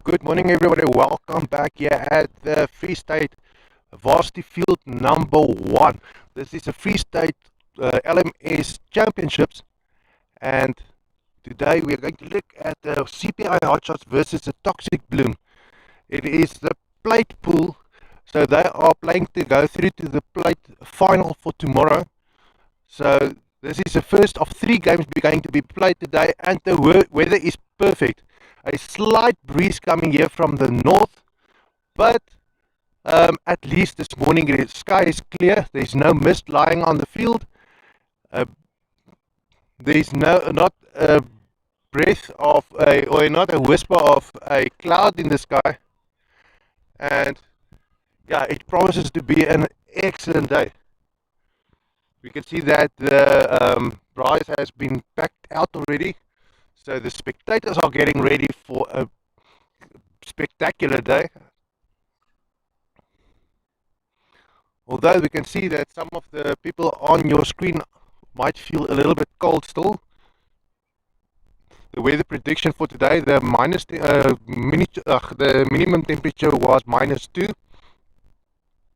Good morning, everybody. Welcome back here at the Free State Varsity Field number 1. This is the Free State LMS Championships, and today we are going to look at the CPI Hotshots versus the Toxic Bloem. It is the plate pool, so they are playing to go through to the plate final for tomorrow. So this is the first of 3 games going to be played today, and the weather is perfect. A slight breeze coming here from the north, but at least this morning the sky is clear. There's no mist lying on the field. Uh, there's not a breath of or not a whisper of a cloud in the sky, and yeah, it promises to be an excellent day. We can see that the prize has been packed out already, so the spectators are getting ready for a spectacular day. Although we can see that some of the people on your screen might feel a little bit cold still. The weather prediction for today, the minimum temperature was -2,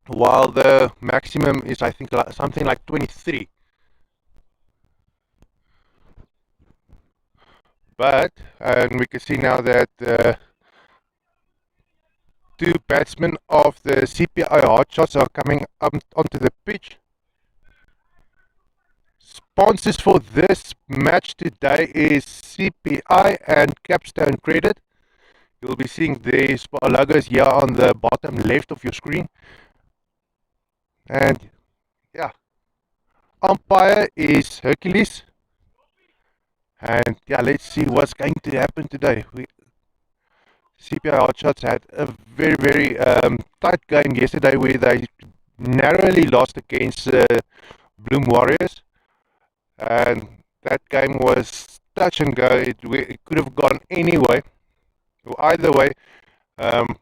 while the maximum is, I think, something like 23. But, and we can see now that two batsmen of the CPI Hotshots are coming up onto the pitch. Sponsors for this match today is CPI and Capstone Credit. You'll be seeing the logos here on the bottom left of your screen. And yeah, umpire is Hercules. And yeah, let's see what's going to happen today. CPI Hotshots had a very tight game yesterday where they narrowly lost against Bloem Warriors. And that game was touch and go. It could have gone anyway, or either way.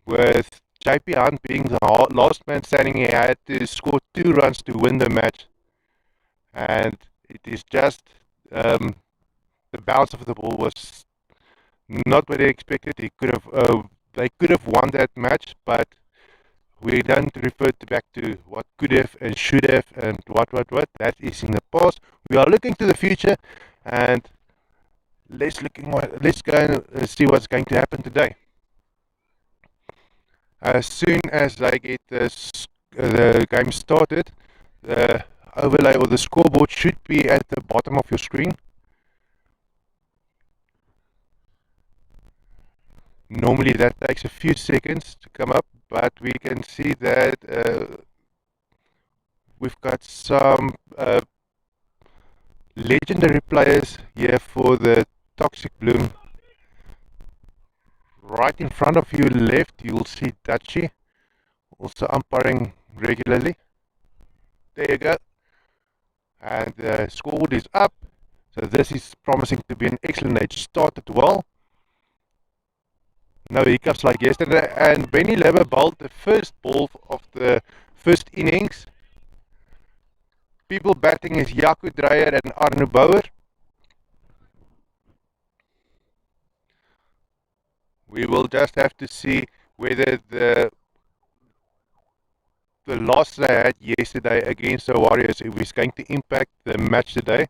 With JP Hunt being the last man standing, he had to score 2 runs to win the match, and it is just the bounce of the ball was not what they expected. They could have won that match, but we don't revert back to what could have and should have and what. That is in the past. We are looking to the future, and let's go and see what's going to happen today. As soon as they get the game started, the overlay or the scoreboard should be at the bottom of your screen. Normally that takes a few seconds to come up, but we can see that we've got some legendary players here for the Toxic Bloem. Right in front of you left, you'll see Dutchie, also umpiring regularly. There you go. And the scoreboard is up. So this is promising to be an excellent day. It started well. No hiccups like yesterday. And Benny Leber bowled the first ball of the first innings. People batting is Jaco Dreyer and Arno Bouwer. We will just have to see whether the loss they had yesterday against the Warriors is going to impact the match today.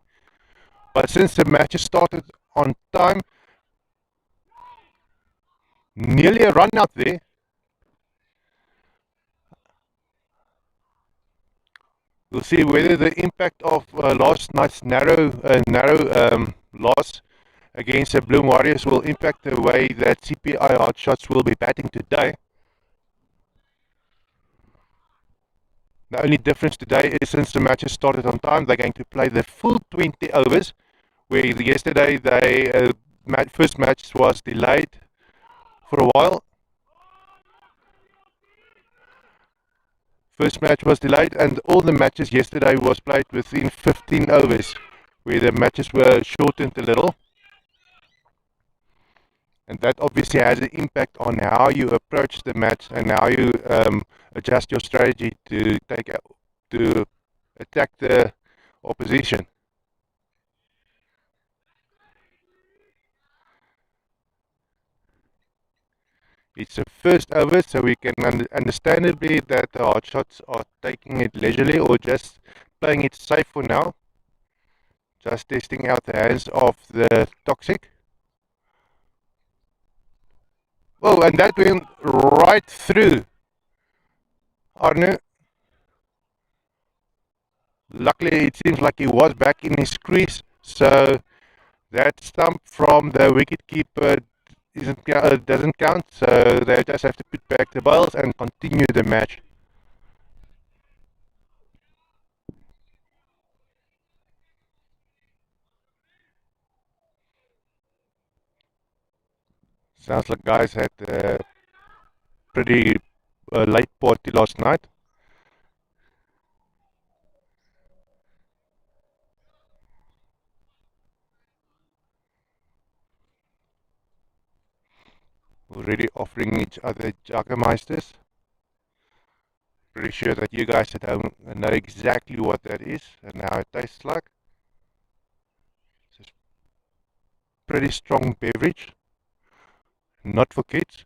But since the match started on time, nearly a run out there. We'll see whether the impact of last night's narrow loss against the Bloem Warriors will impact the way that CPI Hotshots will be batting today. The only difference today is since the match has started on time, they're going to play the full 20 overs, where yesterday the first match was delayed for a while. First match was delayed, and all the matches yesterday was played within 15 overs, where the matches were shortened a little. And that obviously has an impact on how you approach the match and how you adjust your strategy to attack the opposition. It's a first over, so we can understandably that the hot shots are taking it leisurely or just playing it safe for now. Just testing out the hands of the toxic. Oh, and that went right through Arne. Luckily, it seems like he was back in his crease, so that stump from the wicketkeeper doesn't count, so they just have to put back the balls and continue the match. Sounds like guys had a pretty late party last night. Already offering each other Jagermeisters. Pretty sure that you guys at home know exactly what that is and how it tastes like. It's a pretty strong beverage, not for kids.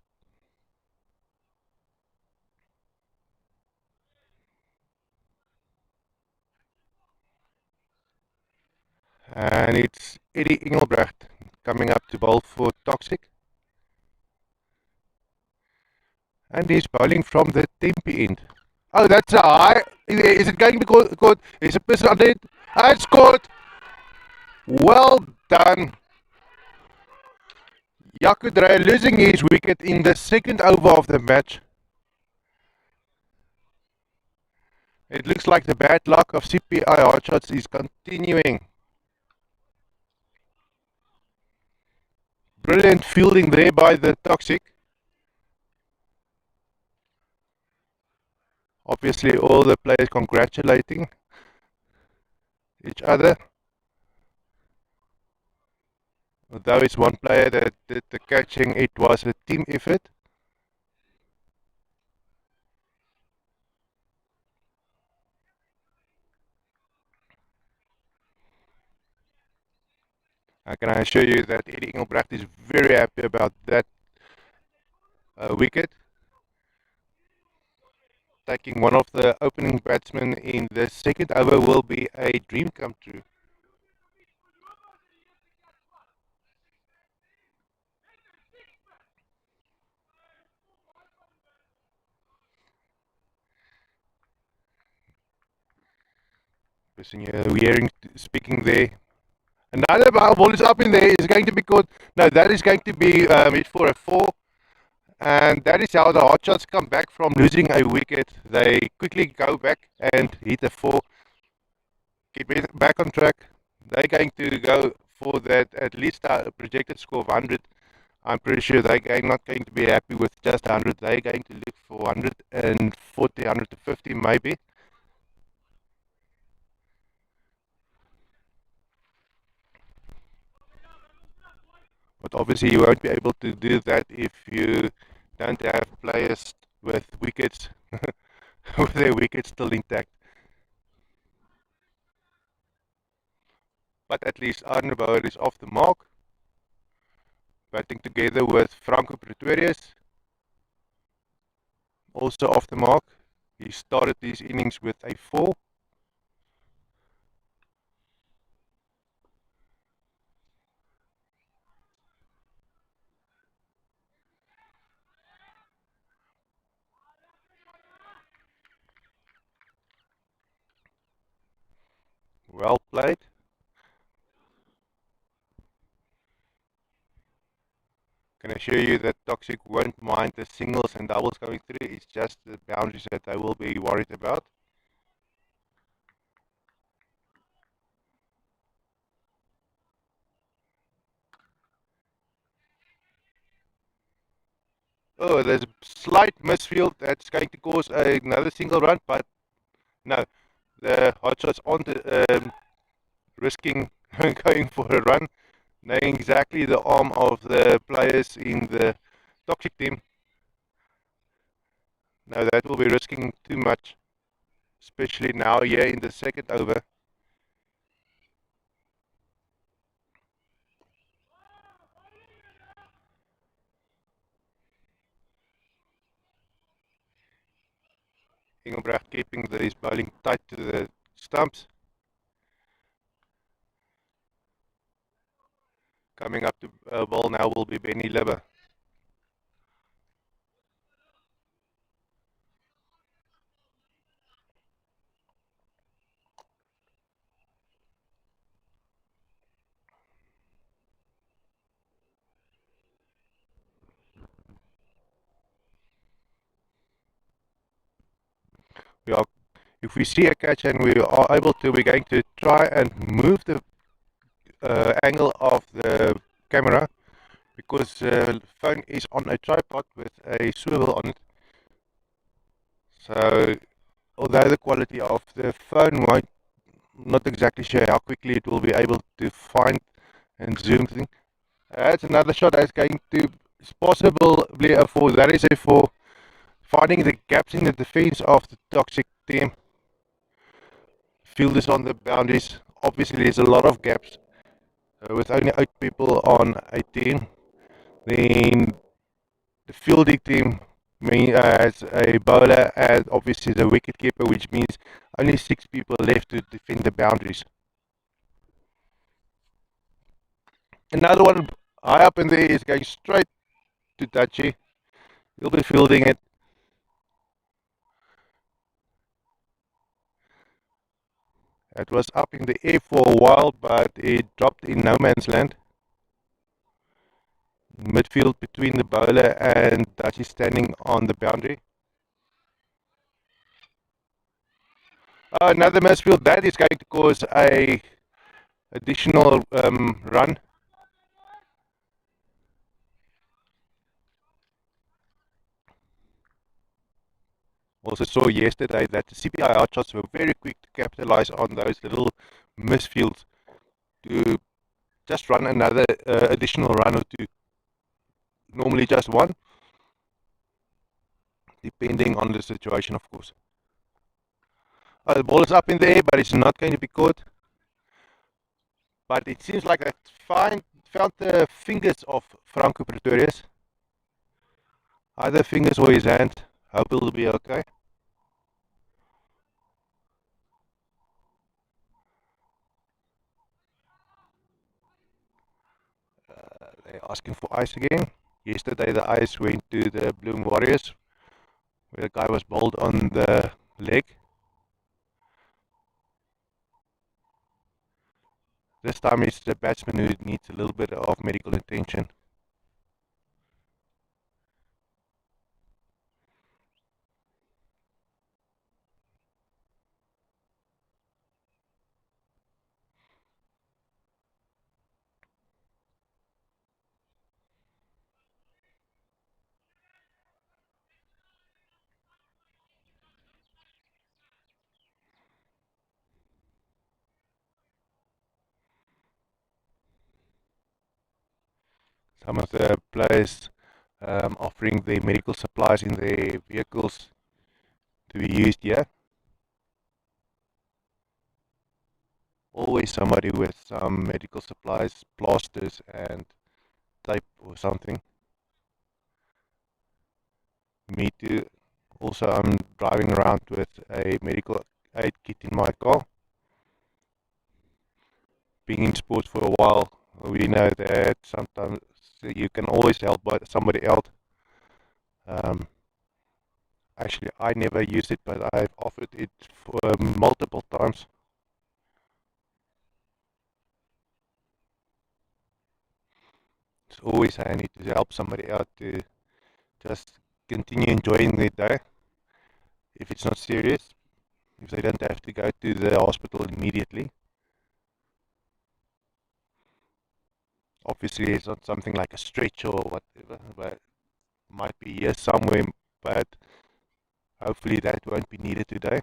And it's Eddie Engelbrecht coming up to bowl for Toxic. And he's bowling from the Tempe end. Oh, that's a high. Is it going to be caught? Is a person under it? Ah, it's caught. Well done. Yakudre losing his wicket in the second over of the match. It looks like the bad luck of CPI hotshots is continuing. Brilliant fielding there by the Toxic. Obviously, all the players congratulating each other. Although it's one player that did the catching, it was a team effort. I can assure you that Eddie Engelbrecht is very happy about that wicket. Taking one of the opening batsmen in the second over will be a dream come true. Person you're hearing speaking there. Another ball is up in there. Is going to be caught. No, that is going to be hit for a four. And that is how the Hotshots come back from losing a wicket. They quickly go back and hit a four. Get back on track. They're going to go for that at least a projected score of 100. I'm pretty sure they're not going to be happy with just 100. They're going to look for 140, 150 maybe. But obviously you won't be able to do that if you don't have players with wickets, with their wickets still intact. But at least Arne Bauer is off the mark, batting together with Franco Pretorius, also off the mark. He started these innings with a 4. Well played. Can assure you that Toxic won't mind the singles and doubles coming through. It's just the boundaries that they will be worried about. Oh, there's a slight misfield that's going to cause another single run, but no, the Hotshots aren't risking going for a run, knowing exactly the arm of the players in the Toxic team. No, that will be risking too much, especially now here in the second over. Engelbrecht keeping his bowling tight to the stumps. Coming up to bowl now will be Benny Libber. We are, if we see a catch and we are able to, we're going to try and move the angle of the camera because the phone is on a tripod with a swivel on it. So although the quality of the phone might not exactly sure how quickly it will be able to find and zoom thing. That's another shot that's going to possibly for that is for finding the gaps in the defense of the toxic team. Fielders on the boundaries. Obviously, there's a lot of gaps with only 8 people on a team. Then the fielding team has a bowler and obviously the wicketkeeper, which means only 6 people left to defend the boundaries. Another one high up in there is going straight to Tachi. He'll be fielding it. It was up in the air for a while, but it dropped in no man's land. Midfield between the bowler and Tachi standing on the boundary. Another misfield. That is going to cause a additional run. Also saw yesterday that the CPI outshots were very quick to capitalize on those little misfields to just run another additional run or two. Normally just one, depending on the situation, of course. The ball is up in the air, but it's not going to be caught. But it seems like I found the fingers of Franco Pretorius. Either fingers or his hand. Hope it'll be okay. They're asking for ice again. Yesterday the ice went to the Bloem Warriors, where the guy was bowled on the leg. This time it's the batsman who needs a little bit of medical attention. Some of the players offering their medical supplies in their vehicles to be used here. Always somebody with some medical supplies, plasters and tape or something. Me too. Also, I'm driving around with a medical aid kit in my car. Being in sports for a while, we know that sometimes you can always help by somebody else. Um, Actually, I never used it, but I've offered it for multiple times. It's always handy to help somebody out to just continue enjoying their day if it's not serious, if they don't have to go to the hospital immediately. Obviously, it's not something like a stretcher or whatever, but might be here somewhere, but hopefully that won't be needed today.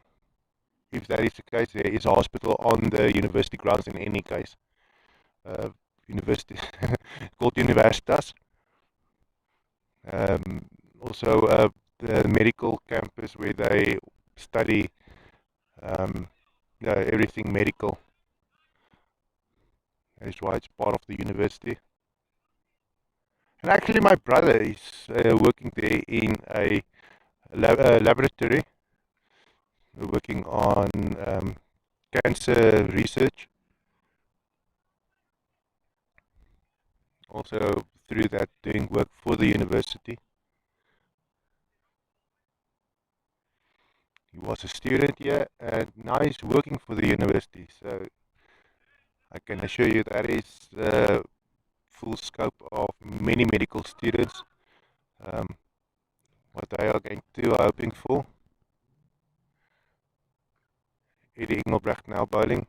If that is the case, there is a hospital on the university grounds in any case. University called Universitas. Also, the medical campus where they study everything medical. That's why it's part of the university. And actually, my brother is working there in a laboratory. working on cancer research. Also through that doing work for the university. He was a student here and now he's working for the university. So I can assure you that is the full scope of many medical students. Um, what they are going to hoping for. Eddie Engelbrecht now bowling.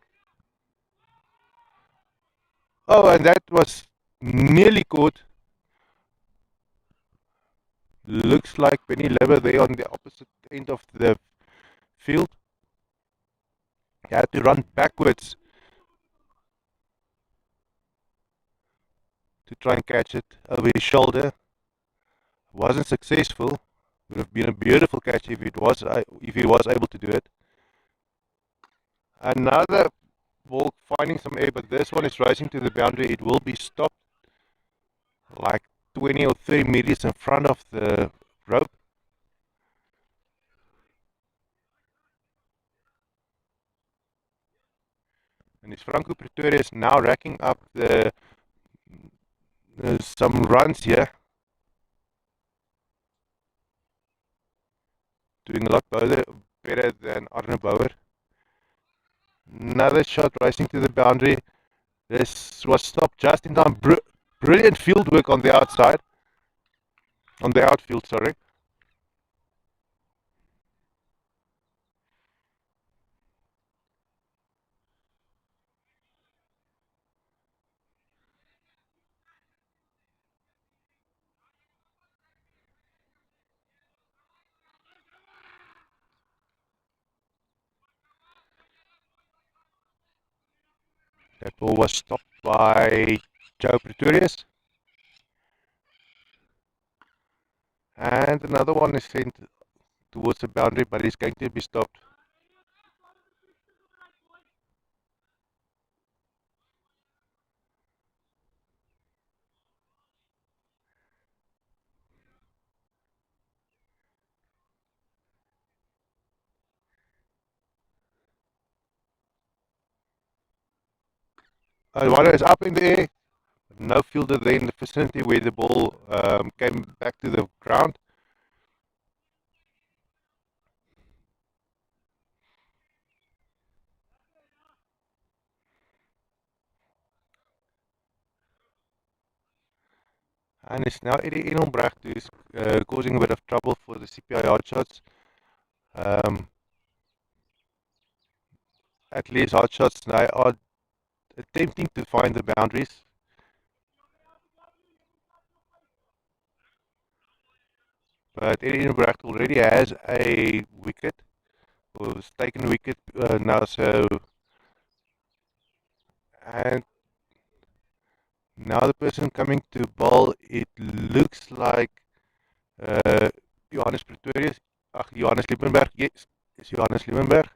Oh, and that was nearly caught. Looks like Benny Lever there on the opposite end of the field. He had to run backwards to try and catch it over his shoulder. Wasn't successful. Would have been a beautiful catch if he was able to do it. Another ball finding some air, but this one is racing to the boundary. It will be stopped like 20 or 30 meters in front of the rope. And it's Franco Pretorius now racking up some runs here. Doing a lot better than Arne Bauer. Another shot racing to the boundary. This was stopped just in time. Brilliant field work on the outside. On the outfield, sorry. That ball was stopped by Joe Pretorius. And another one is sent towards the boundary, but it's going to be stopped. One is up in the air. No fielder there in the vicinity where the ball came back to the ground. And it's now Eddie Engelbrecht who is causing a bit of trouble for the CPI hard shots. At least hard shots now are attempting to find the boundaries. But Eddie Engelbrecht already has a wicket, or has taken a wicket now, so. And now the person coming to bowl, it looks like Johannes Pretorius. Johannes Liebenberg. Yes, it's Johannes Liebenberg.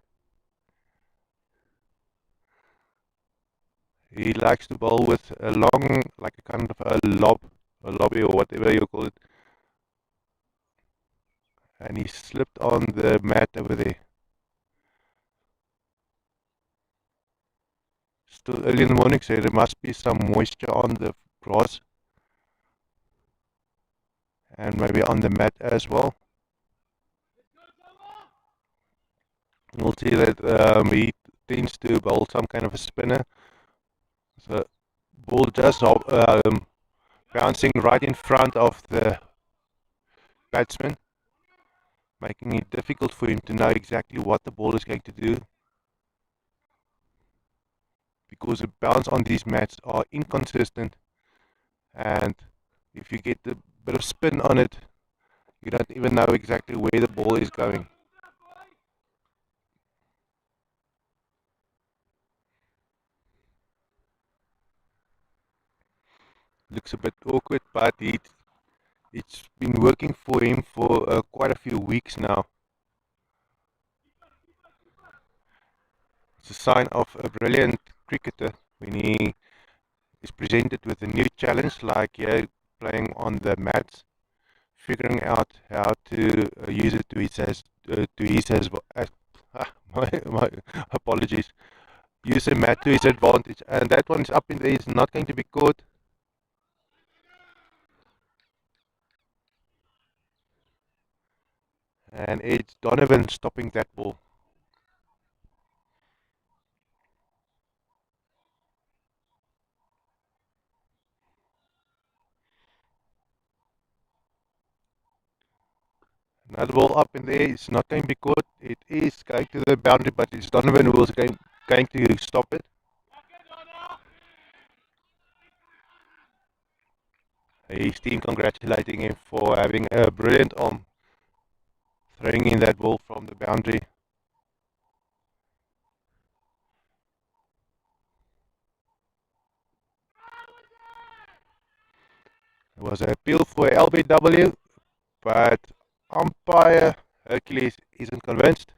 He likes to bowl with a long, like a kind of a lobby or whatever you call it. And he slipped on the mat over there. Still early in the morning, so there must be some moisture on the grass. And maybe on the mat as well. You'll see that he tends to bowl some kind of a spinner. So ball just bouncing right in front of the batsman, making it difficult for him to know exactly what the ball is going to do, because the bounce on these mats are inconsistent, and if you get a bit of spin on it, you don't even know exactly where the ball is going. Looks a bit awkward, but it's been working for him for quite a few weeks now. It's a sign of a brilliant cricketer when he is presented with a new challenge, like playing on the mats, figuring out how to use it to his my apologies. Use a mat to his advantage, and that one is up in there. It's not going to be caught. And it's Donovan stopping that ball. Another ball up in there. It's not going to be caught. It is going to the boundary, but it's Donovan who is going to stop it. His team congratulating him for having a brilliant arm, throwing in that ball from the boundary. It was an appeal for LBW, but umpire Hercules isn't convinced.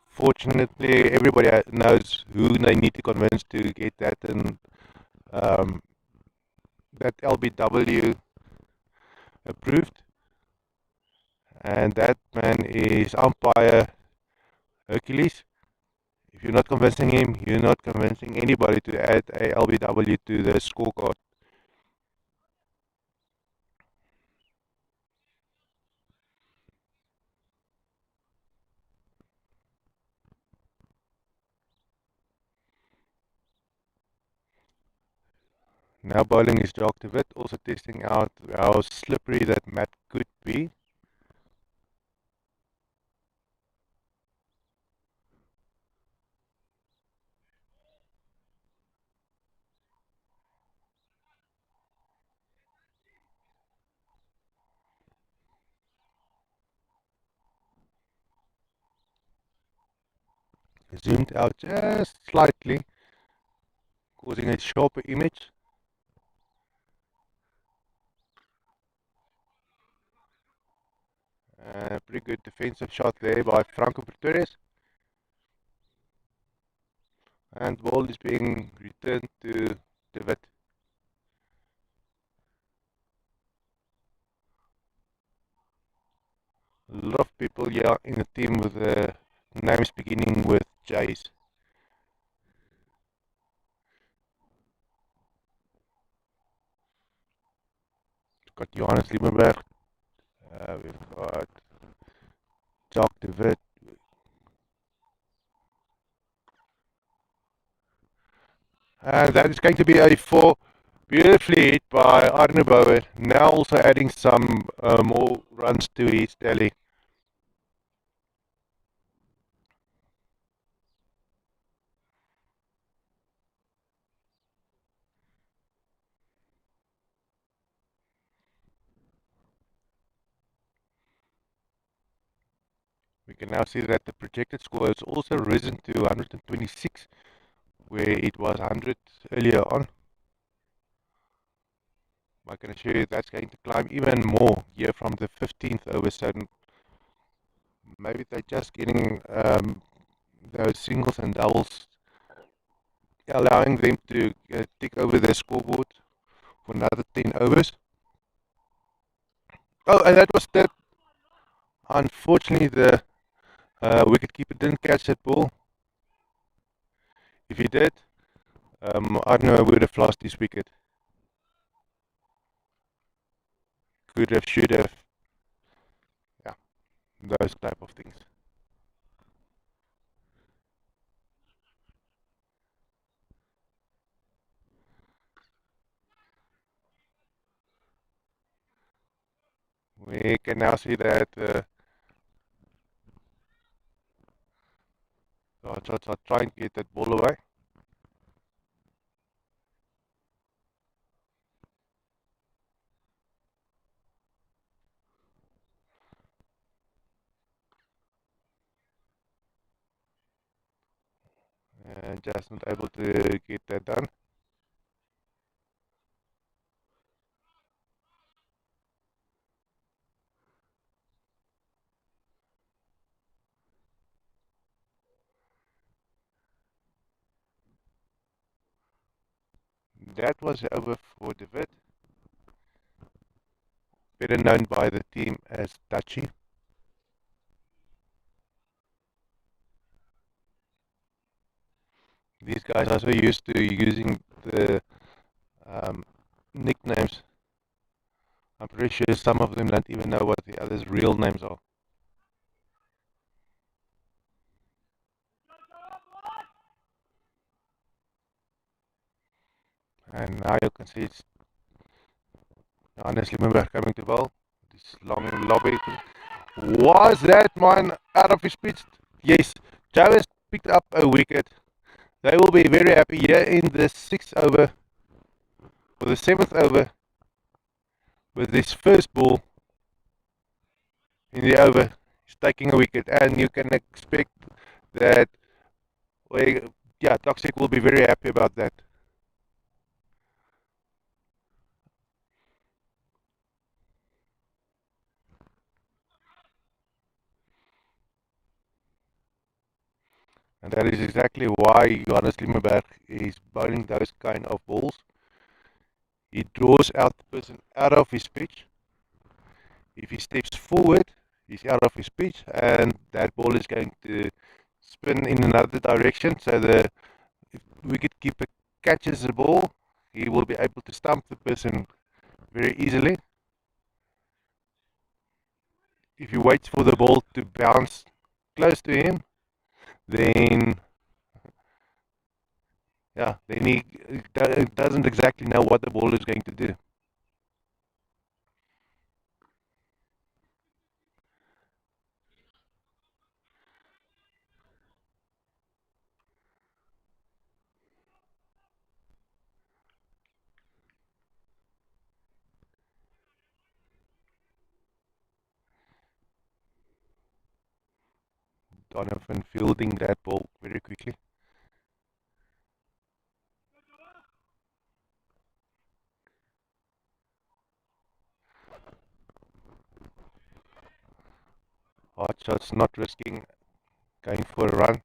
Fortunately, everybody knows who they need to convince to get that, and um, that LBW approved, and that man is umpire Hercules. If you're not convincing him, you're not convincing anybody to add a LBW to the scorecard. Now bowling is Jock Dewitt, also testing out how slippery that mat could be. Zoomed out just slightly, causing a sharper image. Pretty good defensive shot there by Franco Pretorius. And ball is being returned to Dewitt. A lot of people here in the team with names beginning with J's. We've got Johannes Liebenberg. We've got Jock Dewitt. And that is going to be a 4. Beautifully hit by Arne Bauer. Now also adding some more runs to his tally. We can now see that the projected score has also risen to 126, where it was 100 earlier on. I can assure you that's going to climb even more here from the 15th over. So maybe they're just getting those singles and doubles, allowing them to tick over the scoreboard for another 10 overs. Oh, and that was that. Unfortunately, the wicketkeeper didn't catch that ball. If he did, I don't know, I would have lost this wicket. Could have, should have, yeah, those type of things. We can now see that the shots are trying to get that ball away. And just not able to get that done. That was over for David. better known by the team as Tachi. These guys are so used to using the um, nicknames. I'm pretty sure some of them don't even know what the others' real names are. And now you can see it's honestly remember coming to ball. This long lobby. Was that man out of his pitch? Yes, Joe has picked up a wicket. They will be very happy here in the sixth over or the seventh over with this first ball in the over. He's taking a wicket, and you can expect that. Well, yeah, Toxic will be very happy about that. And that is exactly why Johannes Liebenberg is bowling those kind of balls. He draws out the person out of his pitch. If he steps forward, he's out of his pitch, and that ball is going to spin in another direction. So the wicketkeeper catches the ball, he will be able to stump the person very easily. If he waits for the ball to bounce close to him, then yeah, then he doesn't exactly know what the ball is going to do. Donovan fielding that ball very quickly. Hard shots, not risking going for a run.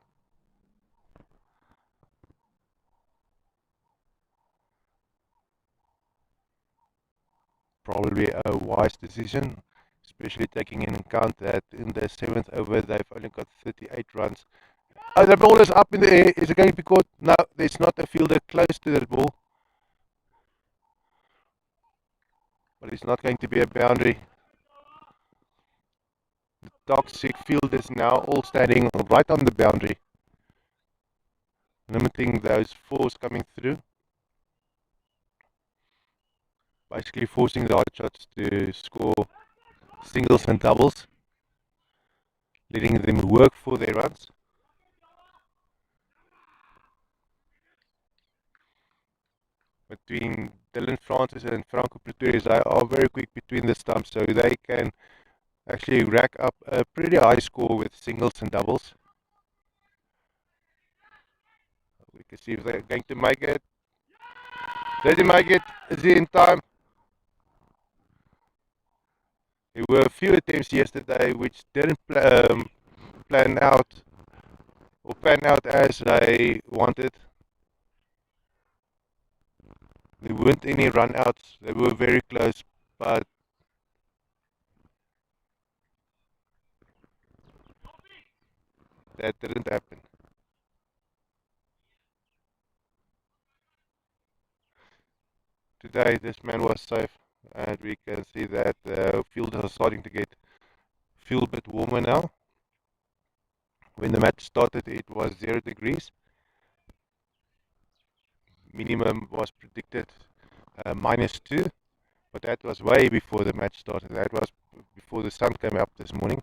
Probably a wise decision, especially taking into account that in the seventh over they've only got 38 runs. Oh, the ball is up in the air. Is it going to be caught? No, there's not a fielder close to that ball. But it's not going to be a boundary. The toxic field is now all standing right on the boundary, limiting those fours coming through. Basically forcing the hard shots to score singles and doubles, letting them work for their runs. Between Dylan Francis and Franco Pretorius, they are very quick between the stumps, so they can actually rack up a pretty high score with singles and doubles. We can see if they're going to make it. Did they make it? Is he in time? There were a few attempts yesterday which didn't plan out or pan out as they wanted. There weren't any run outs. They were very close, but that didn't happen. Today, this man was safe, and we can see that the fields are starting to get feel a bit warmer now. When the match started, it was 0 degrees. Minimum was predicted -2, but that was way before the match started. That was before the sun came up this morning.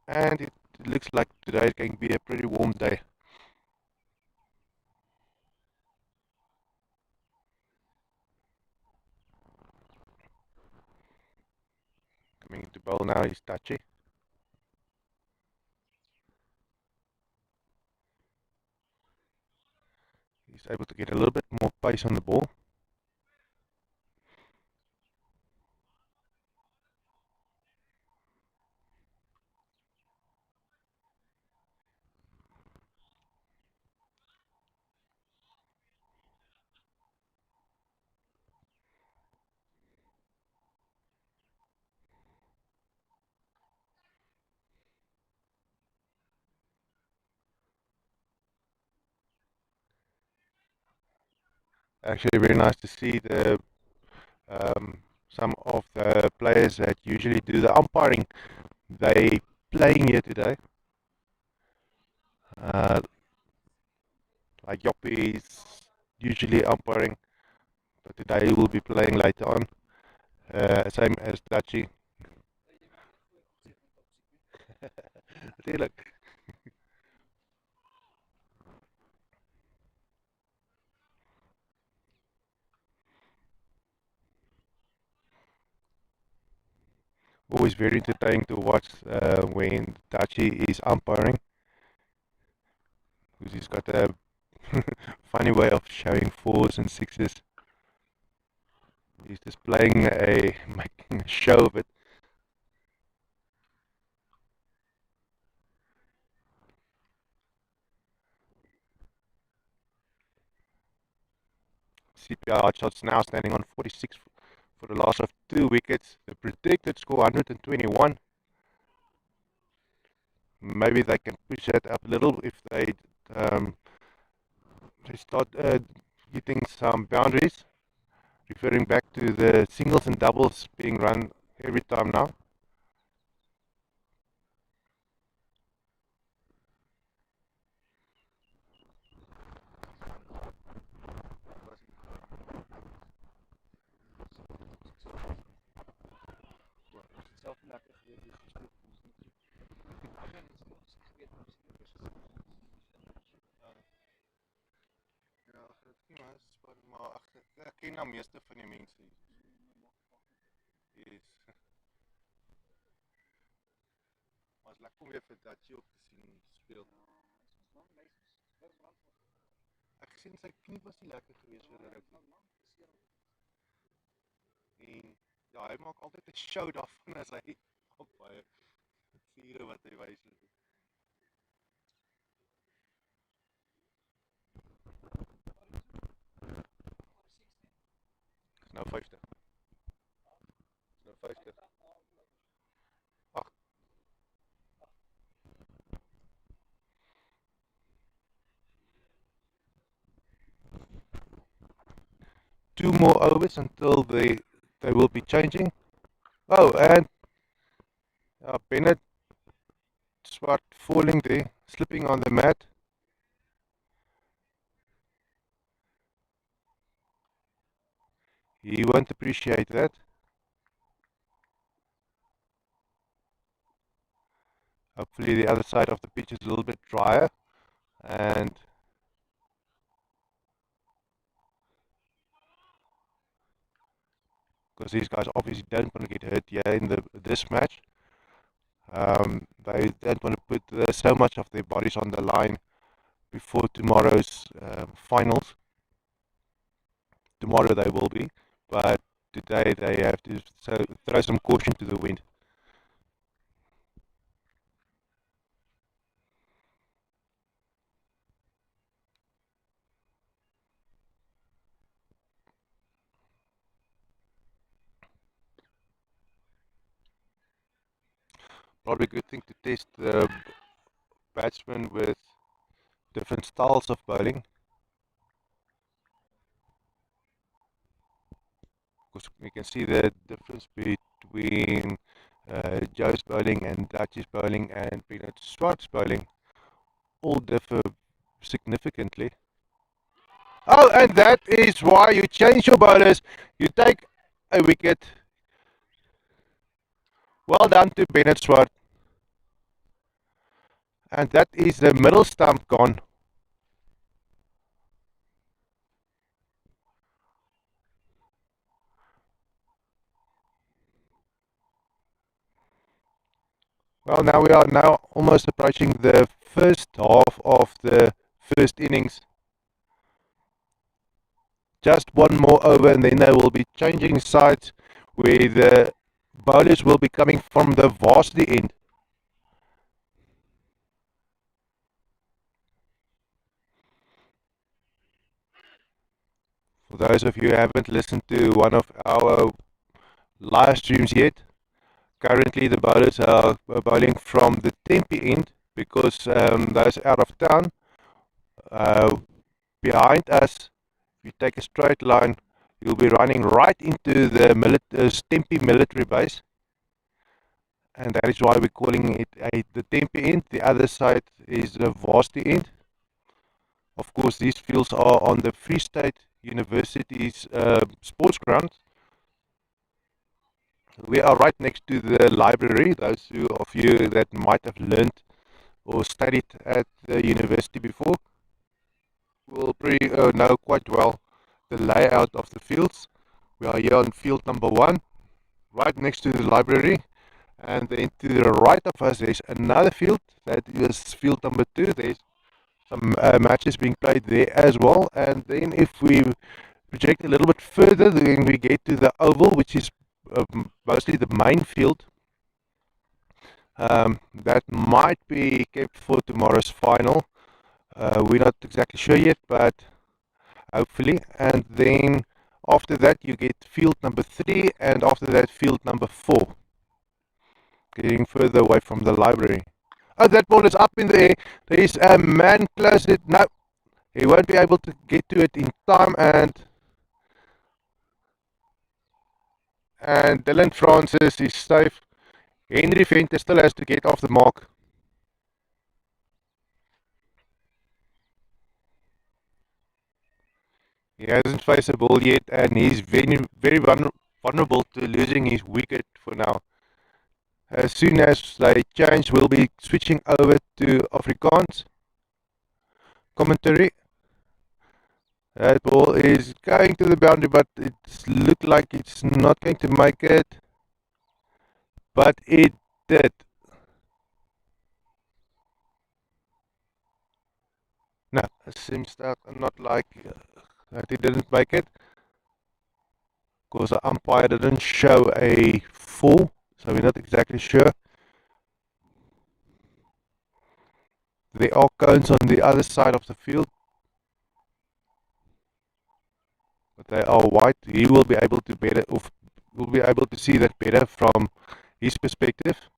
And it looks like today is going to be a pretty warm day. Coming into bowl now is Tachi. He's able to get a little bit more pace on the ball. Actually, very nice to see the some of the players that usually do the umpiring. They playing here today. Uh, like Yoppie is usually umpiring, but today he will be playing later on. Same as Dutchy. Look, always very entertaining to watch when Dutchy is umpiring, because he's got a funny way of showing fours and sixes. He's just playing making a show of it. CPI hot shots now standing on 46 for the loss of 2 wickets. The predicted score 121. Maybe they can push that up a little if um, they start hitting some boundaries, referring back to the singles and doubles being run every time now. Maar ek ken nou meeste van die mense is maar is lekker om weer vir Dutchie ook te sien speel. Ek sien sy knie was nie lekker geweest vir rugby. En ja, hy maak altyd 'n show daarvan as hy op baie vure wat hy wys. Is nou 50. Is nou 50. Ag, two more overs until they will be changing. Oh, and Bennett Swart falling there, slipping on the mat. He won't appreciate that. Hopefully the other side of the pitch is a little bit drier, and because these guys obviously don't want to get hurt here in this match. They don't want to put so much of their bodies on the line before tomorrow's finals. Tomorrow they will be, but today they have to throw some caution to the wind. Probably a good thing to test the batsmen with different styles of bowling, because we can see the difference between Joe's bowling and Dutch's bowling and Peanut Swart's bowling all differ significantly. Oh, and that is why you change your bowlers. You take a wicket. Well done to Bennett Swart. And that is the middle stump gone. Well, now we are now almost approaching the first half of the first innings. Just one more over and then they will be changing sides where the bowlers will be coming from the varsity end. For those of you who haven't listened to one of our live streams yet, currently the bowlers are bowling from the Tempe end because those out of town. Behind us you take a straight line, you'll be running right into the Tempe military base, and that is why we're calling it the Tempe end. The other side is the Varsity end. Of course, these fields are on the Free State University's sports ground. We are right next to the library. Those of you that might have learned or studied at the university before will pretty know quite well the layout of the fields. We are here on field number 1, right next to the library, and then to the right of us there's another field, that is field number 2. There's some matches being played there as well, and then if we project a little bit further, then we get to the oval, which is mostly the main field. That might be kept for tomorrow's final. We're not exactly sure yet, but hopefully. And then after that you get field number 3, and after that field number 4, getting further away from the library. Oh, that ball is up in the air. There is a man close it. No, he won't be able to get to it in time, and Dylan Francis is safe. Henry Venter still has to get off the mark. He hasn't faced a ball yet, and he's very vulnerable to losing his wicket for now. As soon as they change, we'll be switching over to Afrikaans commentary. That ball is going to the boundary, but it looks like it's not going to make it. But it did. No, it seems that not like that it didn't make it, because the umpire didn't show a full, so we're not exactly sure. There are cones on the other side of the field, but they are white. He will be able to see that better from his perspective.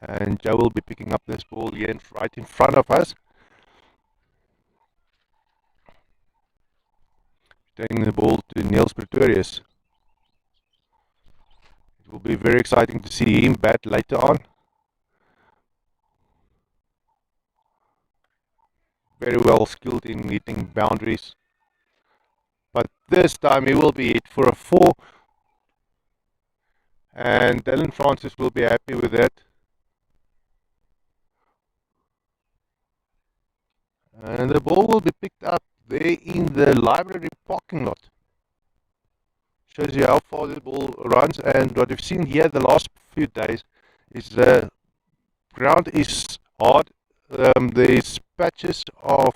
And Joe will be picking up this ball here right in front of us. Taking the ball to Niels Pretorius. It will be very exciting to see him bat later on. Very well skilled in hitting boundaries. But this time he will be hit for a 4. And Dylan Francis will be happy with that. And the ball will be picked up there in the library parking lot. Shows you how far the ball runs, and what we've seen here the last few days is the ground is hard. There's patches of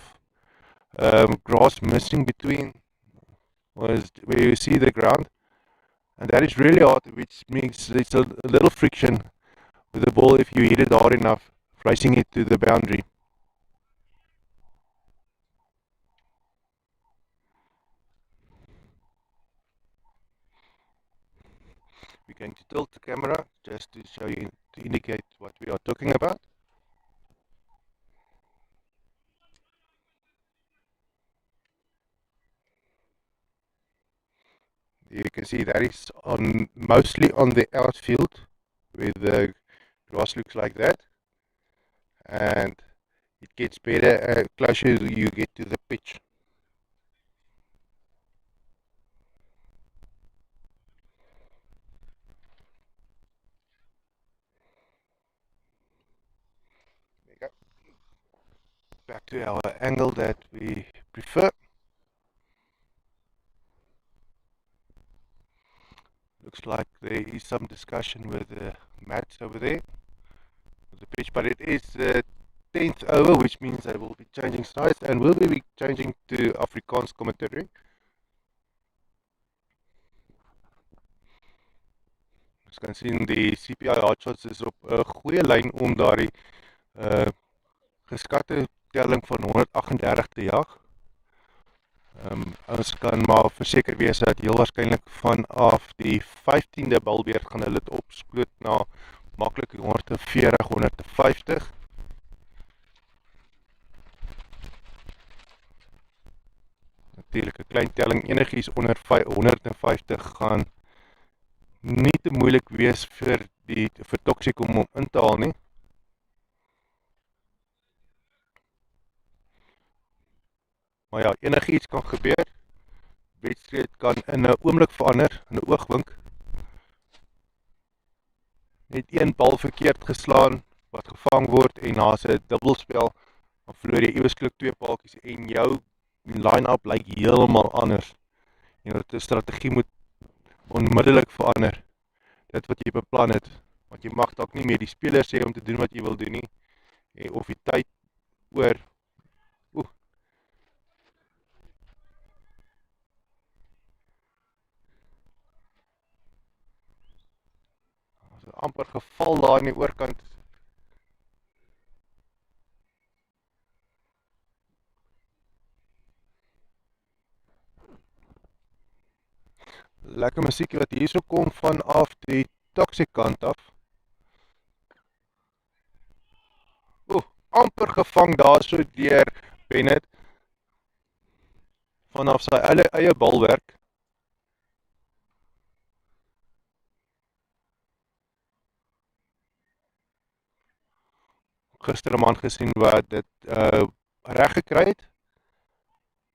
grass missing between where you see the ground, and that is really hard, which means there's a little friction with the ball if you hit it hard enough, racing it to the boundary. We're going to tilt the camera just to show you, to indicate what we are talking about. You can see that is mostly on the outfield where the grass looks like that, and it gets better closer you get to the pitch. There you go. Back to our angle that we prefer. Looks like there is some discussion with the mats over there, with the pitch, but it is the 10th over, which means they will be changing sides, and will be changing to Afrikaans commentary. Ons kan sien die CPI hotshots is op 'n goeie lyn om daardie geskatte telling van 138 te jag. Ons kan maar verseker wees dat heel waarskynlik vanaf die 15de balbeurt gaan hulle dit opsploot na maklik 140, 150. Natuurlijk, 'n klein telling enigiets onder 150 gaan nie te moeilik wees vir Toxic om in te haal nie. Maar ja, enigiets kan gebeur. Wedstryd kan in 'n oomblik verander, in 'n oogwink. Net een bal verkeerd geslaan wat gevang word en daar's 'n dubbelspel, dan verloor jy ewesklik 2 paaltjies en jou line-up lyk heeltemal anders. En jou strategie moet onmiddellik verander. Dit wat jy beplan het, want jy mag dalk nie meer die spelers sê om te doen wat jy wil doen nie, of die tyd oor amper geval daar aan die oorkant. Lekker musiekie wat hierso kom vanaf die Toxic kant af. Amper gevang daarso deur Bennett vanaf sy eie balwerk. Gister 'n man gesien wat dit reg gekry het,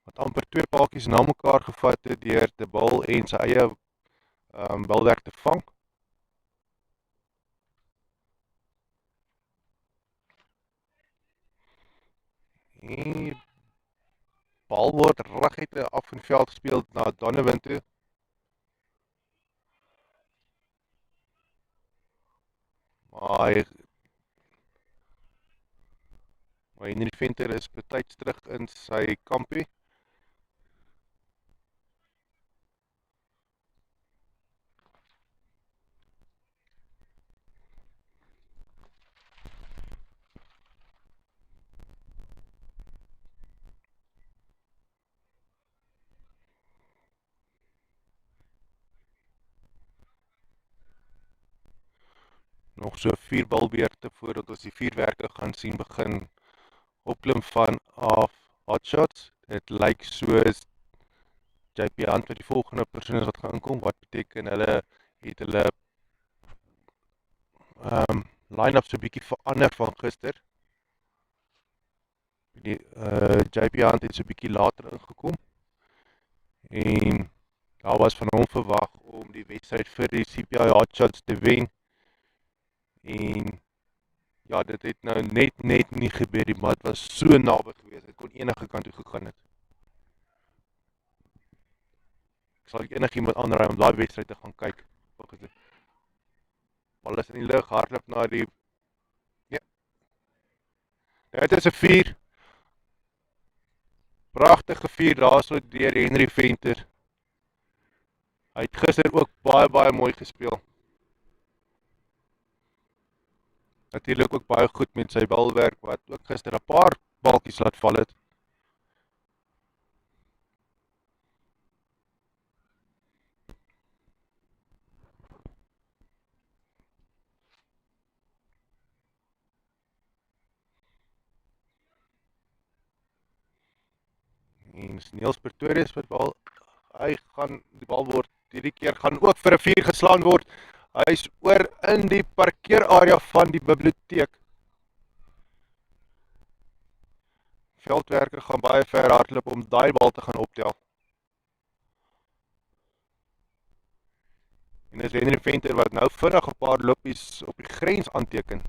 wat amper 2 paaltjies na mekaar gevat het deur te bal en sy eie balwerk te vang. En bal word reguit af in veld gespeel na Donovan toe. Maar Henry Venter is betyds terug in sy kampie. Nog so 4 balbeurte voordat ons die vuurwerke gaan sien begin opklim vanaf hotshots. Dit lyk soos JP Hunt wat die volgende persoon is wat gaan inkom, wat beteken hulle het hulle line-up so 'n bietjie verander van gister. JP Hunt het so 'n bietjie later ingekom en daar was van hom verwag om die wedstryd vir die CPI hotshots te wen. En ja, dit het nou net nie gebeur nie, maar dit was so naby geweest. Dit kon enige kant toe gegaan het. Ek sal enigiemand aanraai om daai wedstryd te gaan kyk. Bal is in die lug, hardloop na die ja. Dit is 'n 4. Pragtige 4 daarso deur Henry Venter. Hy het gister ook baie mooi gespeel. Natuurlik ook baie goed met sy balwerk wat ook gister 'n paar balkies laat val het. En Niels Pretorius wat bal, die bal word hierdie keer gaan ook vir 'n 4 geslaan word. Hy is oor in die parkeerarea van die biblioteek. Veldwerker gaan baie ver hardloop om daai bal te gaan optel. En dis Henry Venter wat nou vinnig 'n paar lopies op die grens aanteken.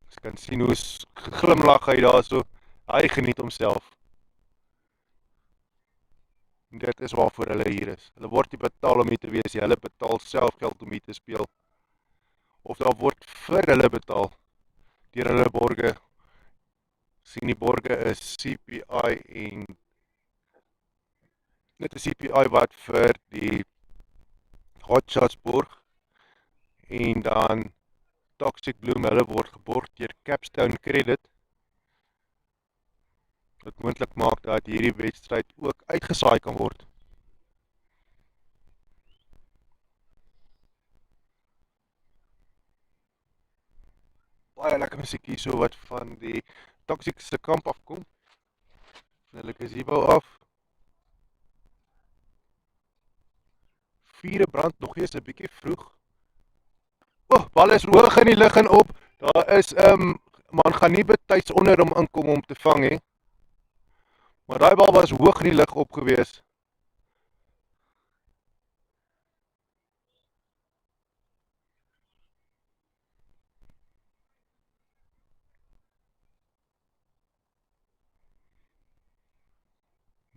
Jy kan sien hoe glimlag hy daarso. Hy geniet homself. En dit is waarvoor hulle hier is. Hulle word nie betaal om hier te wees, hulle betaal self geld om hier te speel. Of daar word vir hulle betaal deur hulle borge. Sien die borge is CPI en net 'n CPI wat vir die hotshots borg en dan Toxic Bloem, hulle word geborg deur Capstone Credit. Wat moontlik maak dat hierdie wedstryd ook uitgesaai kan word. Baie lekker musiek hier so wat van die Toxic se kamp afkom. Hulle is hierbo af. Vierde brand nog eens 'n bietjie vroeg. Bal is hoog in die lug en op. Daar is man gaan nie betyds onder hom inkom om te vang nie. Maar daai bal was hoog in die lug op gewees.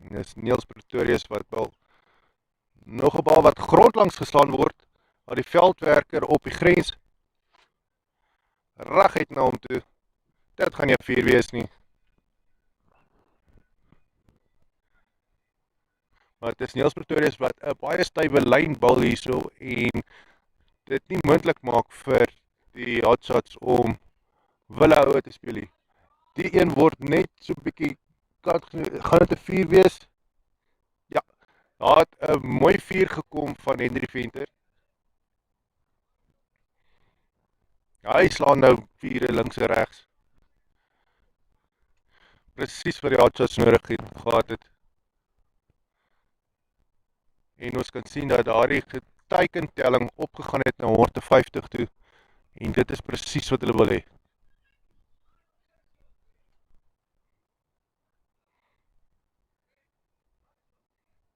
Dis Niels Pretorius wat bal. Nog 'n bal wat grondlangs geslaan word. Maar die veldwerker op die grens reguit na hom toe. Dit gaan nie 'n 4 wees nie. Maar dit is Niels Pretorius wat 'n baie stywe lynbal hierso en dit nie moontlik maak vir die hotshots om Willehoue te speel nie. Die een word net so 'n bietjie gaan dit 'n 4 wees? Ja. Daar het 'n mooi 4 gekom van Henry Venter. Hy slaan nou 4 links en regs. Presies wat die hotshots nodig gehad het. En ons kan sien dat daardie geteikentelling opgegaan het na 150 toe. En dit is presies wat hulle wil hê.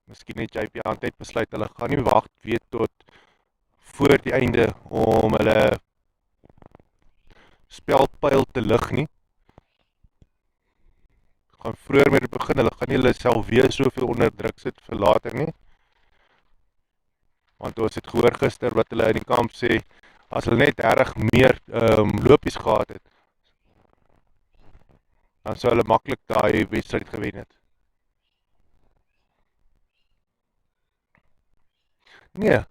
Miskien het JP net besluit hulle gaan nie wag weet tot voor die einde om hulle spelpyl te lig nie. Gaan vroeër met begin, hulle gaan nie hulle self weer soveel onder druk sit vir later nie. Want ons het gehoor gister wat hulle in die kamp sê, as hulle net erg meer lopies gehad het, dan sou hulle maklik daai wedstryd gewen het. Nee,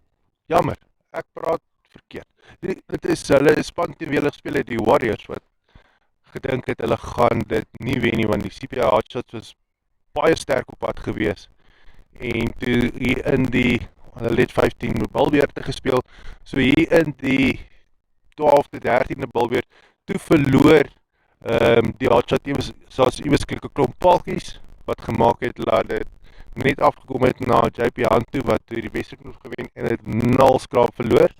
jammer, ek praat verkeerd. Dit is hulle span teen wie hulle gespeel het, die Warriors, wat gedink het hulle gaan dit nie wen nie, want die CPI hotshots was baie sterk op pad gewees. En toe hier in die, hulle het 15 balbeurte gespeel, so hier in die 12de, 13de balbeurt, toe verloor die hotshot, soos ieweskelike klomp palkies, wat gemaak het, laat dit net afgekom het na JP Hand toe, wat toe die wedstryd moes gewen, en het 0 skraap verloor.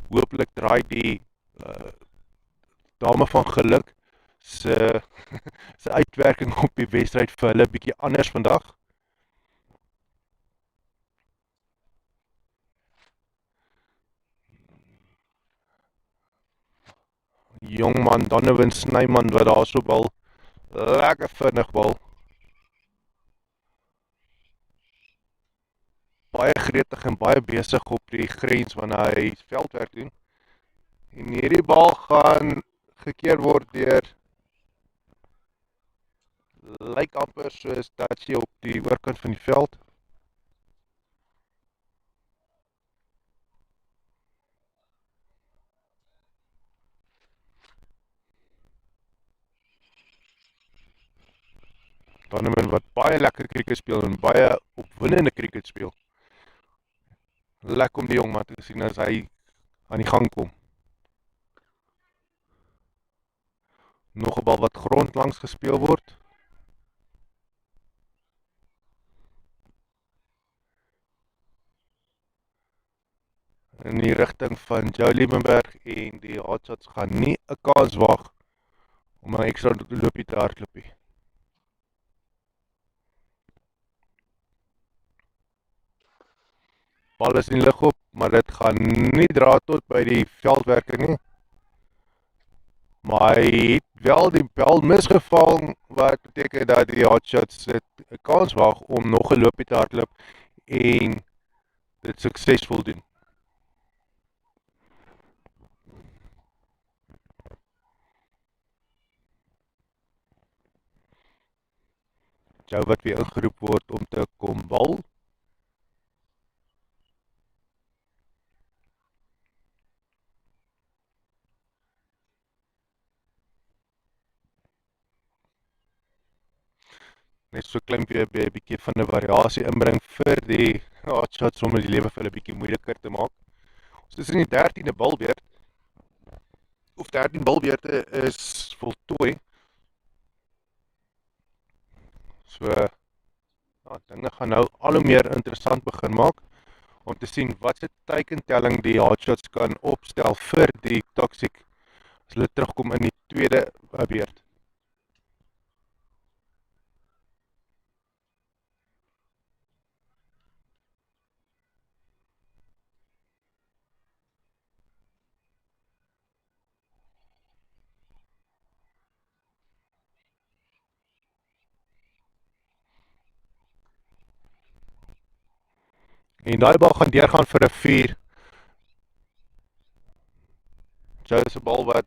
Hoopelik draai die dame van geluk se uitwerking op die wedstryd vir hulle bietjie anders vandag. Jongman Donovan Snyman wat daar so bal, lekker vinnig bal. Baie gretig en baie besig op die grens wanneer hy veldwerk doen. En hierdie bal gaan gekeer word deur lyk amper soos Dacie op die oorkant van die veld. Donovan wat baie lekker cricket speel en baie opwindende cricket speel. Lekker om die jongman te sien as hy aan die gang kom. Nog 'n bal wat grondlangs gespeel word. In die rigting van Joe Liebenberg en die hotshots gaan nie 'n kans waag om 'n ekstra loopie te hardloop nie. Bal is in die lug op, maar dit gaan nie dra tot by die veldwerker nie. Maar hy het wel die bal misgeval, wat beteken dat die hotshots het 'n kans waag om nog 'n loopie te hardloop en dit suksesvol doen. Jou wat weer ingeroep word om te kom bal. Net so klein bietjie van 'n variasie inbring vir die hotshots om die lewe vir hulle bietjie moeiliker te maak. Ons is in die 13de balbeurt. Of 13 balbeurte is voltooi. So, ja, dinge gaan nou al hoe meer interessant begin maak om te sien wat se teikentelling die hotshots kan opstel vir die toxic as hulle terugkom in die tweede beurt. En daai bal gaan deurgaan vir 'n 4. Jose bal wat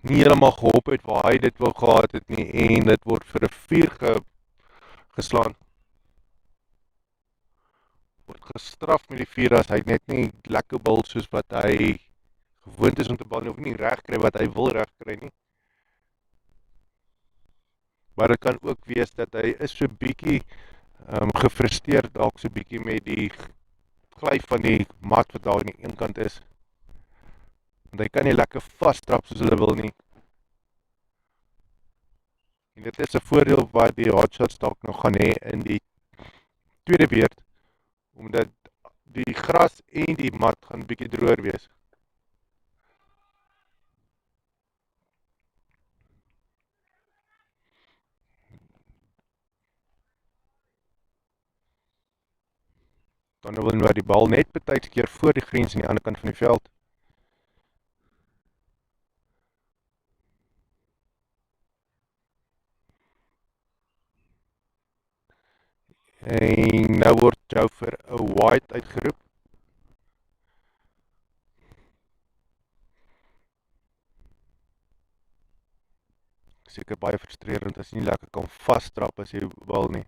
nie heeltemal gehop het waar hy dit wou gehad het nie en dit word vir 'n 4 geslaan. Word gestraf met die 4 as hy net nie lekker bal soos wat hy gewoond is om te bal nie, of nie reg kry wat hy wil reg kry nie. Maar dit kan ook wees dat hy is so bietjie gefrustreerd dalk so bietjie met die gly van die mat wat daar aan die een kant is. Want hy kan nie lekker vastrap soos hulle wil nie. En dit is 'n voordeel wat die hotshots dalk nog gaan hê in die tweede beurt, omdat die gras en die mat gaan bietjie droër wees. Dan wil die bal net partykeer voor die grens aan die ander kant van die veld. En nou word jou vir 'n white uitgeroep. Seker baie frustrerend as jy nie lekker kan vastrap as jy wil nie.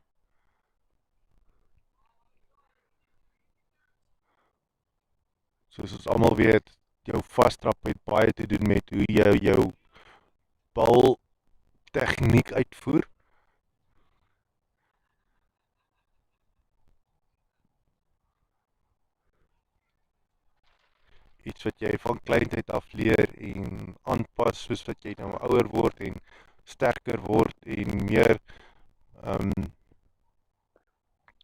Soos ons almal weet, jou vastrap het baie te doen met hoe jy jou bal tegniek uitvoer. Iets wat jy van kleintyd af leer en aanpas soos wat jy nou ouer word en sterker word en meer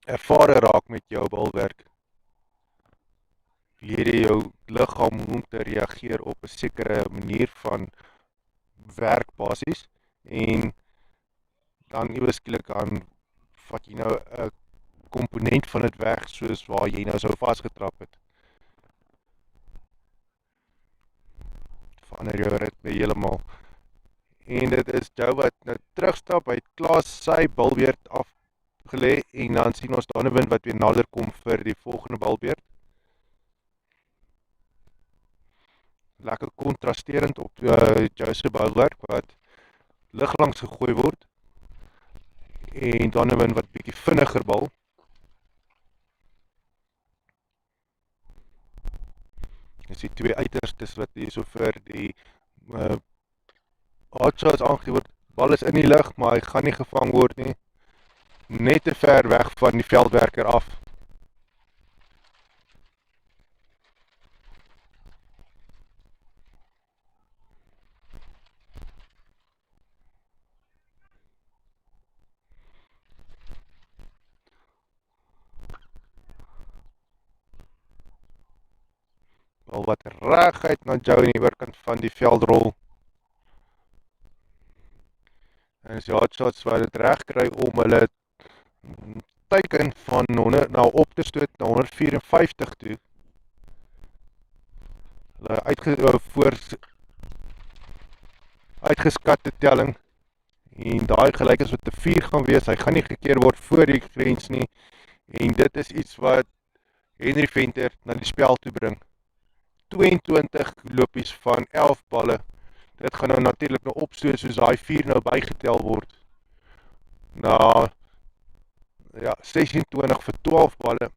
ervare raak met jou balwerk. Leer jy jou liggaam om te reageer op 'n sekere manier van werkbasis en dan ewe skielik aan vat jy nou 'n komponent van dit weg soos waar jy nou sou vasgetrap het. Verander jou ritme heeltemal. En dit is Joe wat nou terugstap, hy het klaar sy balbeurt afgelê en dan sien ons Donovan wat weer nader kom vir die volgende balbeurt. Lekker kontrasterend op Joe se balwerk wat lig langs gegooi word en Donovan wat bietjie vinniger bal. Dis die twee uiterstes wat hier so vir die hotshots aangegee word. Bal is in die lug, maar hy gaan nie gevang word nie. Net te ver weg van die veldwerker af. Bal wat reguit na Joe in die oorkant van die veld rol. En as die hotshots wat dit reg kry om hulle teiken van 100 nou op te stoot na 154 toe. Hulle uitgeskatte telling en daai gelyk is wat te 4 gaan wees. Hy gaan nie gekeer word voor die grens nie en dit is iets wat Henry Venter na die spel toe bring. 22 lopies van 11 balle. Dit gaan nou natuurlik nou opstoot soos daai 4 nou bygetel word. Na ja, 26 vir 12 balle.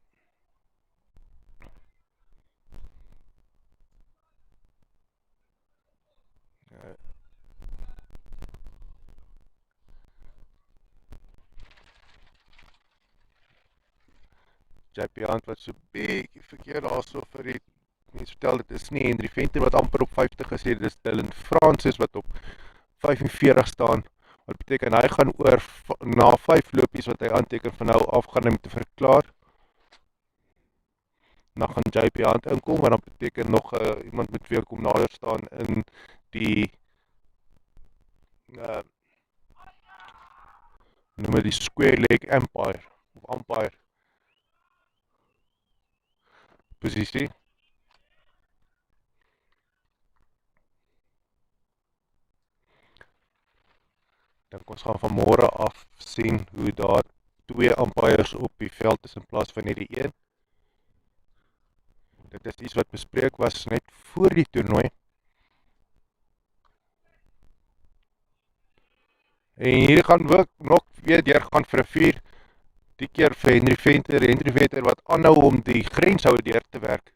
JP Hand wat so bietjie verkeerd daarso vir die mense vertel, dit is nie Henry Venter wat amper op 50 gesê, dit is Dylan Francis wat op 45 staan, Wat beteken hy gaan oor na 5 lopies wat hy aanteken van nou af gaan hy moet verklaar. Dan gaan JP Hunt inkom, maar dan beteken nog iemand met wie kom nader staan in die noem die square leg umpire of umpire posisie. Dan ons gaan van môre af sien hoe daar 2 umpires op die veld is in plaas van net die een. Dit is iets wat bespreek was net voor die toernooi. En hier gaan ook nog weer deur gaan vir 'n 4. Die keer vir Henry Venter wat aanhou om die grenshou deur te werk.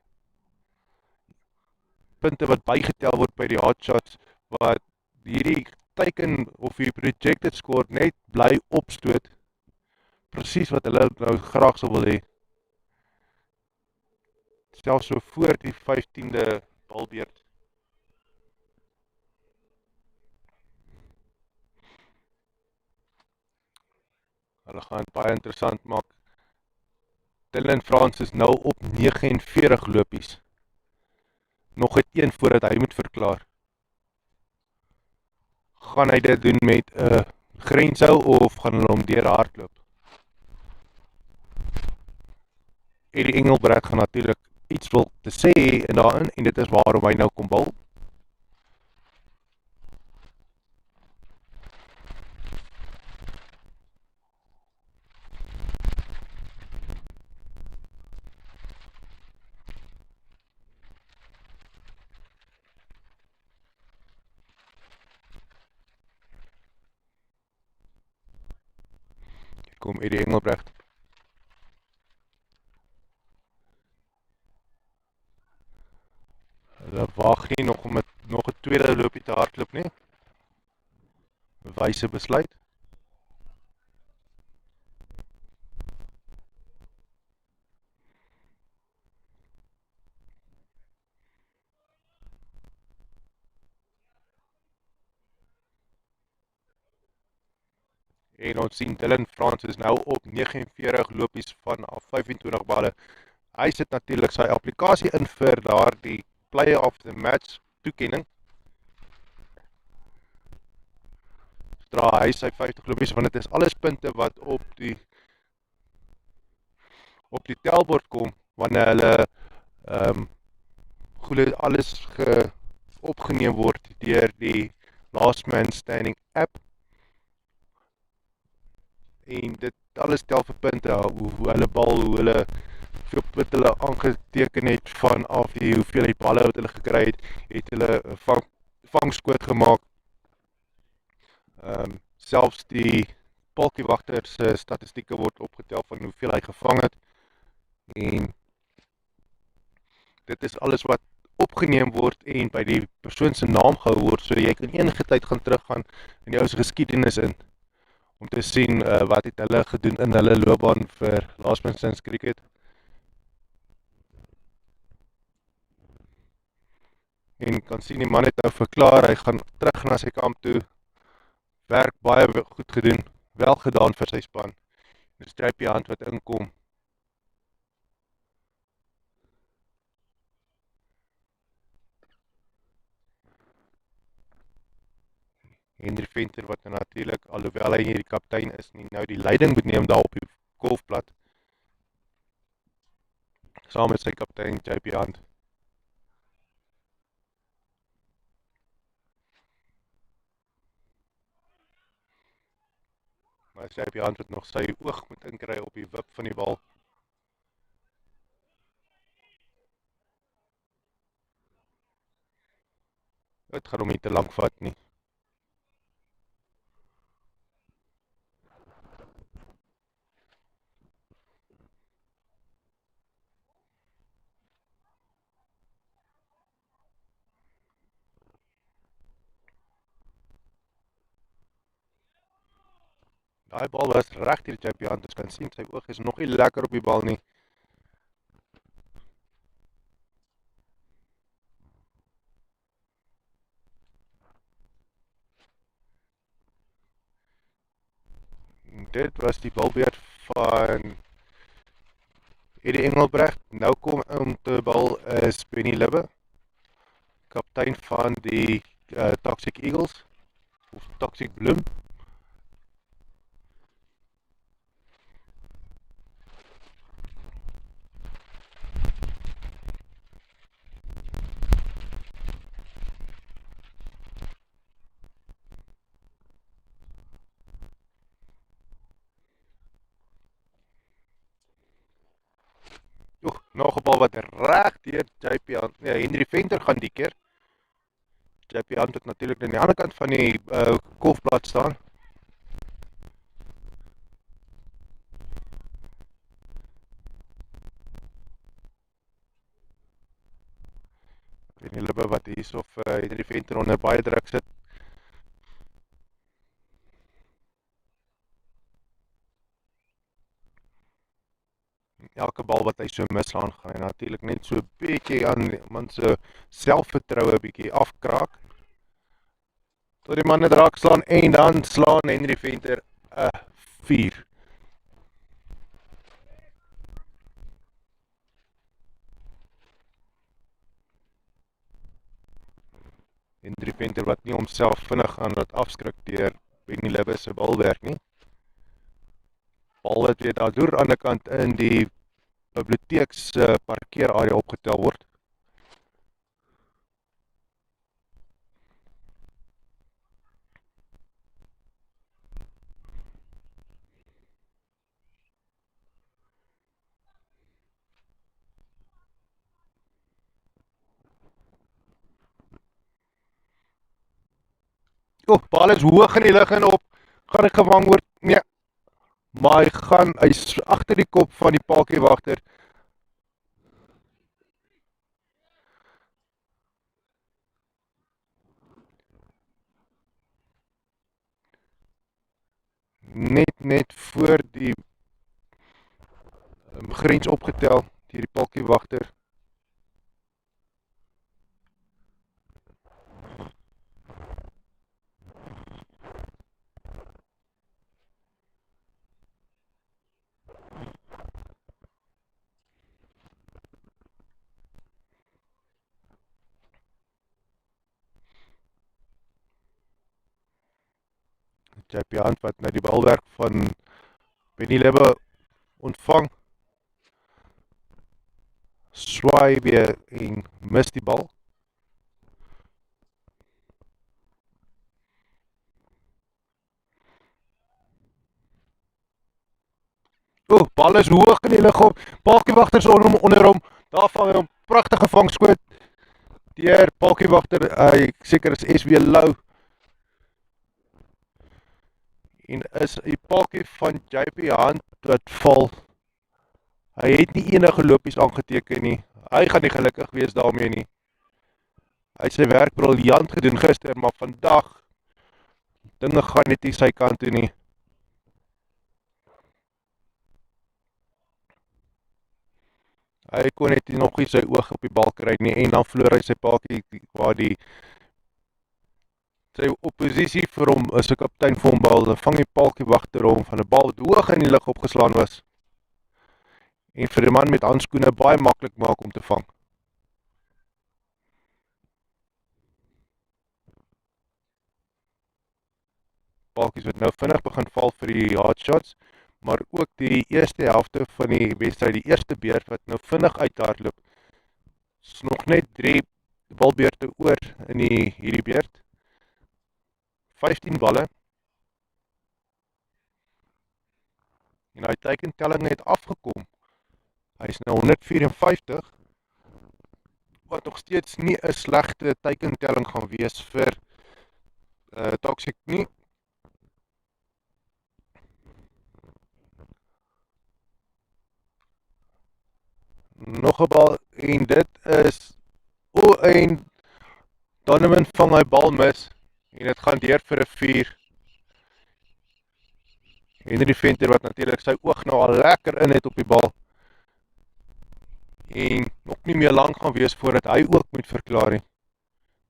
Punte wat bygetel word by die hotshots wat hierdie teiken of die projected score net bly opstoot. Presies wat hulle nou graag sou wil hê. Selfs so voor die 15de balbeurt. Hulle gaan baie interessant maak. Dylan Frans is nou op 49 lopies. Nog het een voordat hy moet verklaar. Gaan hy dit doen met 'n grenshou of gaan hulle hom deur hardloop? Eddie Engelbrecht gaan natuurlik iets wil te sê in daarin en dit is waarom hy nou kom bal. Kom Eddie Engelbrecht. Hulle wag nie nog om nog 'n tweede loopie te hardloop nie. Wyse besluit. En ons sien Dylan Frans is nou op 49 lopies vanaf 25 balle. Hy sit natuurlik sy applikasie in vir daardie player of the match toekenning. Sodra hy sy 50 lopies, want dit is alles punte wat op die tellbord kom wanneer hulle alles opgeneem word deur die Last Man Standing app. En dit alles tel vir punte, hoe hulle bal, hoe hulle hoeveel punte hulle aangeteken het vanaf die hoeveelheid balle wat hulle gekry het hulle vangskoot gemaak. Selfs die palkiewagter se statistieke word opgetel van hoeveel hy gevang het. En dit is alles wat opgeneem word en by die persoon se naam gehou word, so jy kan enige tyd gaan teruggaan in jou geskiedenis in om te sien wat het hulle gedoen in hulle loopbaan vir Last Man Standing cricket. En kan sien die man het nou verklaar, hy gaan terug na sy kamp toe, werk baie goed gedoen, wel gedaan vir sy span. Dis JP Hunt wat inkom. Henry Venter wat natuurlik, alhoewel hy hier die kaptein is, nie nou die leiding moet neem daar op die golfplat. Saam met sy kaptein JP Hunt. Maar JP Hunt het nog sy oog moet inkry op die wip van die bal. Dit gaan hom nie te lank vat nie. Daai bal was reg deur JP Hunt, ons kan sien sy oog is nog nie lekker op die bal nie. Dit was die balbeurt van Eddie Engelbrecht. Nou kom om te bal is Benny Libbe, kaptein van die Toxic Eagles, of Toxic Bloem. Nog 'n bal wat reg deur JP aan. Nee, Henry Venter gaan die keer. JP aan het natuurlik aan die ander kant van die golfblad staan. En die Libbe wat hier of Henry Venter onder baie druk sit. Elke bal wat hy so mislaan gaan en natuurlik net so 'n bietjie aan man se selfvertroue bietjie afkraak. Tot die man net raak slaan en dan slaan Henry Venter 'n 4. Henry Venter wat nie homself vinnig aan laat afskrik deur Benny Libbe se balwerk nie. Bal wat weer daar deur aan die kant in die biblioteeks parkeerarea opgetel word. Bal is hoog in die lug en op, gaan hy gevang word? Nee, maar hy is agter die kop van die paaltjiewagter. Net voor die grens opgetel deur die paaltjiewagter. JP Hand wat nou die balwerk van Benny Libbe ontvang, swaai weer en mis die bal. Bal is hoog in die lug op, paaltjiewagter is onder hom, daar vang hy hom, pragtige vangskoot deur paaltjiewagter, hy seker is SW Lou. En is die paaltjie van JP Hand wat val. Hy het nie enige lopies aangeteken nie. Hy gaan nie gelukkig wees daarmee nie. Hy het sy werk briljant gedoen gister, maar vandag dinge gaan net nie sy kant toe nie. Hy kon net nog nie sy oog op die bal kry nie en dan verloor hy sy paaltjie waar sy opposisie vir hom is 'n kaptein vir hom bal, dan vang die paaltjiewagter hom van 'n bal wat hoog in die lug opgeslaan was. En vir die man met handskoene baie maklik maak om te vang. Paaltjies wat nou vinnig begin val vir die hard shots, maar ook die eerste helfte van die wedstryd, die eerste beurt wat nou vinnig uithardloop. Is nog net 3 balbeurte oor in hierdie beurt. 15 balle. En hy teikentelling het afgekom. Hy is nou 154, wat nog steeds nie 'n slegte teikentelling gaan wees vir Toxic nie. Nog 'n bal en dit is en Donovan vang hy bal mis en dit gaan deur vir 'n 4. Henry Venter wat natuurlik sy oog nou al lekker in het op die bal en nog nie meer lank gaan wees voordat hy ook moet verklaar nie.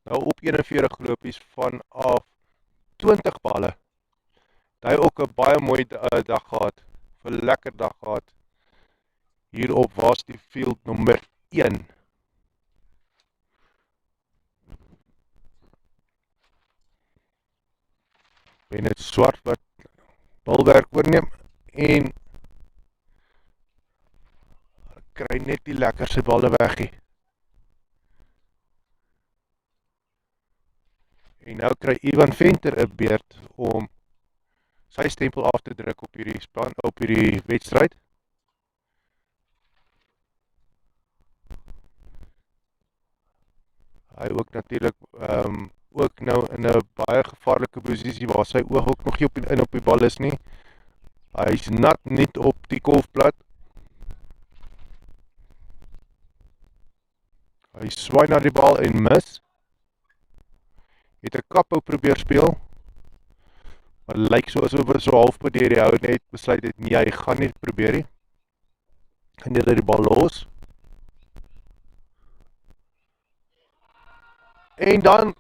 Nou op 41 lopies vanaf 20 balle Hy het ook 'n baie mooi dag gehad, 'n lekker dag gehad, hier op Varsity Field nommer 1. En dit swart wat balwerk oorneem, en kry net die lekkerste balle weg nie. En nou kry Ivan Venter 'n beurt om sy stempel af te druk op hierdie span, op hierdie wedstryd. Hy ook natuurlik ook nou in 'n baie gevaarlike posisie waar sy oog ook nog nie op die bal is nie. Hy's nat niet op die golfplat. Hy swaai na die bal en mis. Het 'n kaphou probeer speel, maar lyk asof so halfpad deur die hou net besluit het nee, hy gaan nie probeer nie. En hy die bal los. En dan,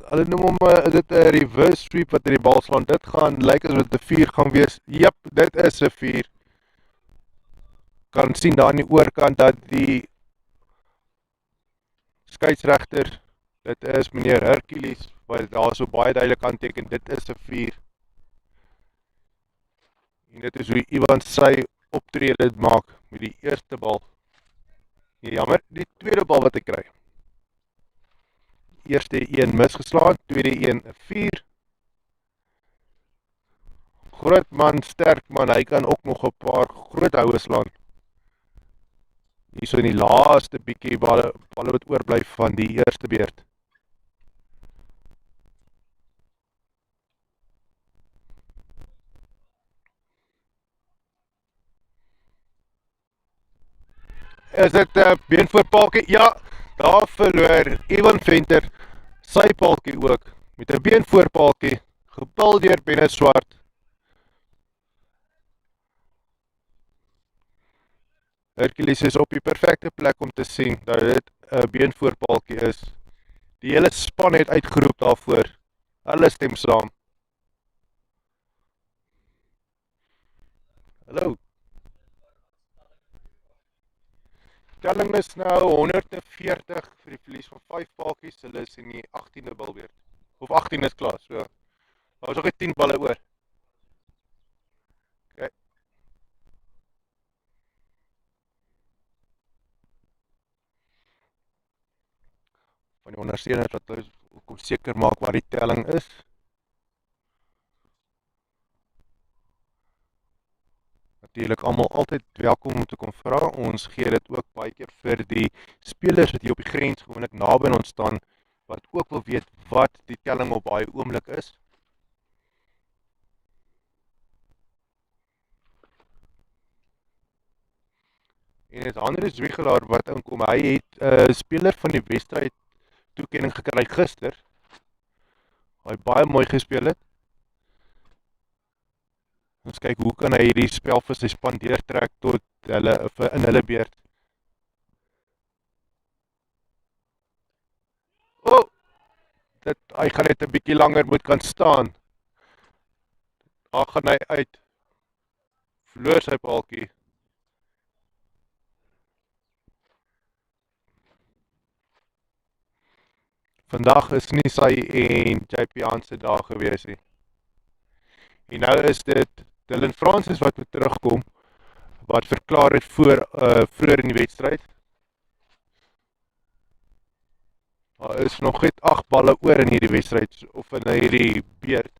hulle noem hom dit 'n reverse sweep wat die bal slaan. Dit gaan lyk asof dit 'n 4 gaan wees. Jep, dit is 'n 4. Kan sien daar aan die oorkant dat die skeieregter, dit is meneer Hercules, wat daar so baie duidelik aanteken, dit is 'n 4. En dit is hoe Ivan sy optrede maak met die eerste bal. Nee, jammer, die tweede bal wat hy kry. Eerste 1 misgeslaan, tweede 1 'n 4. Groot man, sterk man, hy kan ook nog 'n paar groot houe slaan. Hier so in die laaste bietjie balle wat oorbly van die eerste beurt. Is dit 'n beenvoorpaaltjie? Ja, daar verloor Ivan Venter sy paaltjie ook met 'n beenvoorpaaltjie, gebal deur Benne Swart. Hercules is op die perfekte plek om te sien dat dit 'n beenvoorpaaltjie is. Die hele span het uitgeroep daarvoor. Hulle stem saam. Hallo. Telling is nou 140 vir die verlies van 5 paaltjies. Hulle is in die 18de balbeurt. Of 18 is klaar, so. Daar is nog 10 balle oor. Okay. Van die ondersteuners wat hulle kom seker maak waar die telling is. Natuurlik almal altyd welkom om te kom vra. Ons gee dit ook baie keer vir die spelers wat hier op die grens gewoonlik naby ons staan, wat ook wil weet wat die telling op daai oomblik is. En dit Andries Wiegelaar wat inkom. Hy het 'n speler van die wedstryd toekenning gekry gister. Hy baie mooi gespeel het. Ons kyk hoe kan hy hierdie spel vir sy span deurtrek tot hulle in hulle beurt. Hy gaan net 'n bietjie langer moet kan staan. Daar gaan hy uit. Verloor sy paaltjie. Vandag is nie sy en JP se dag gewees nie. En nou is dit Dylan Francis wat moet terugkom, wat verklaar het vroeër in die wedstryd. Daar is nog net 8 balle oor in hierdie wedstryd, of in hierdie beurt,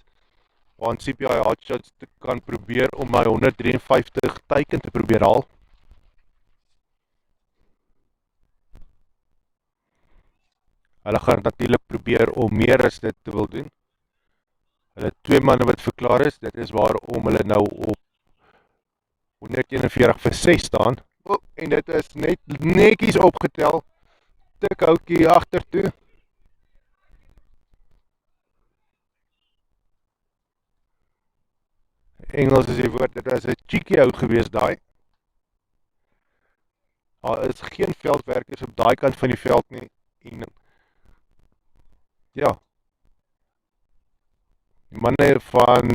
waar CPI Hotshots kan probeer om my 153 teiken te probeer haal. Hulle gaan natuurlik probeer om meer as dit te wil doen. Hulle 2 manne wat verklaar is, dit is waarom hulle nou op 141 vir 6 staan. En dit is net netjies opgetel. Tik houtjie agtertoe. Engels is die woord, dit is 'n cheeky hou gewees daai. Daar is geen veldwerkers op daai kant van die veld nie. En ja, die manne van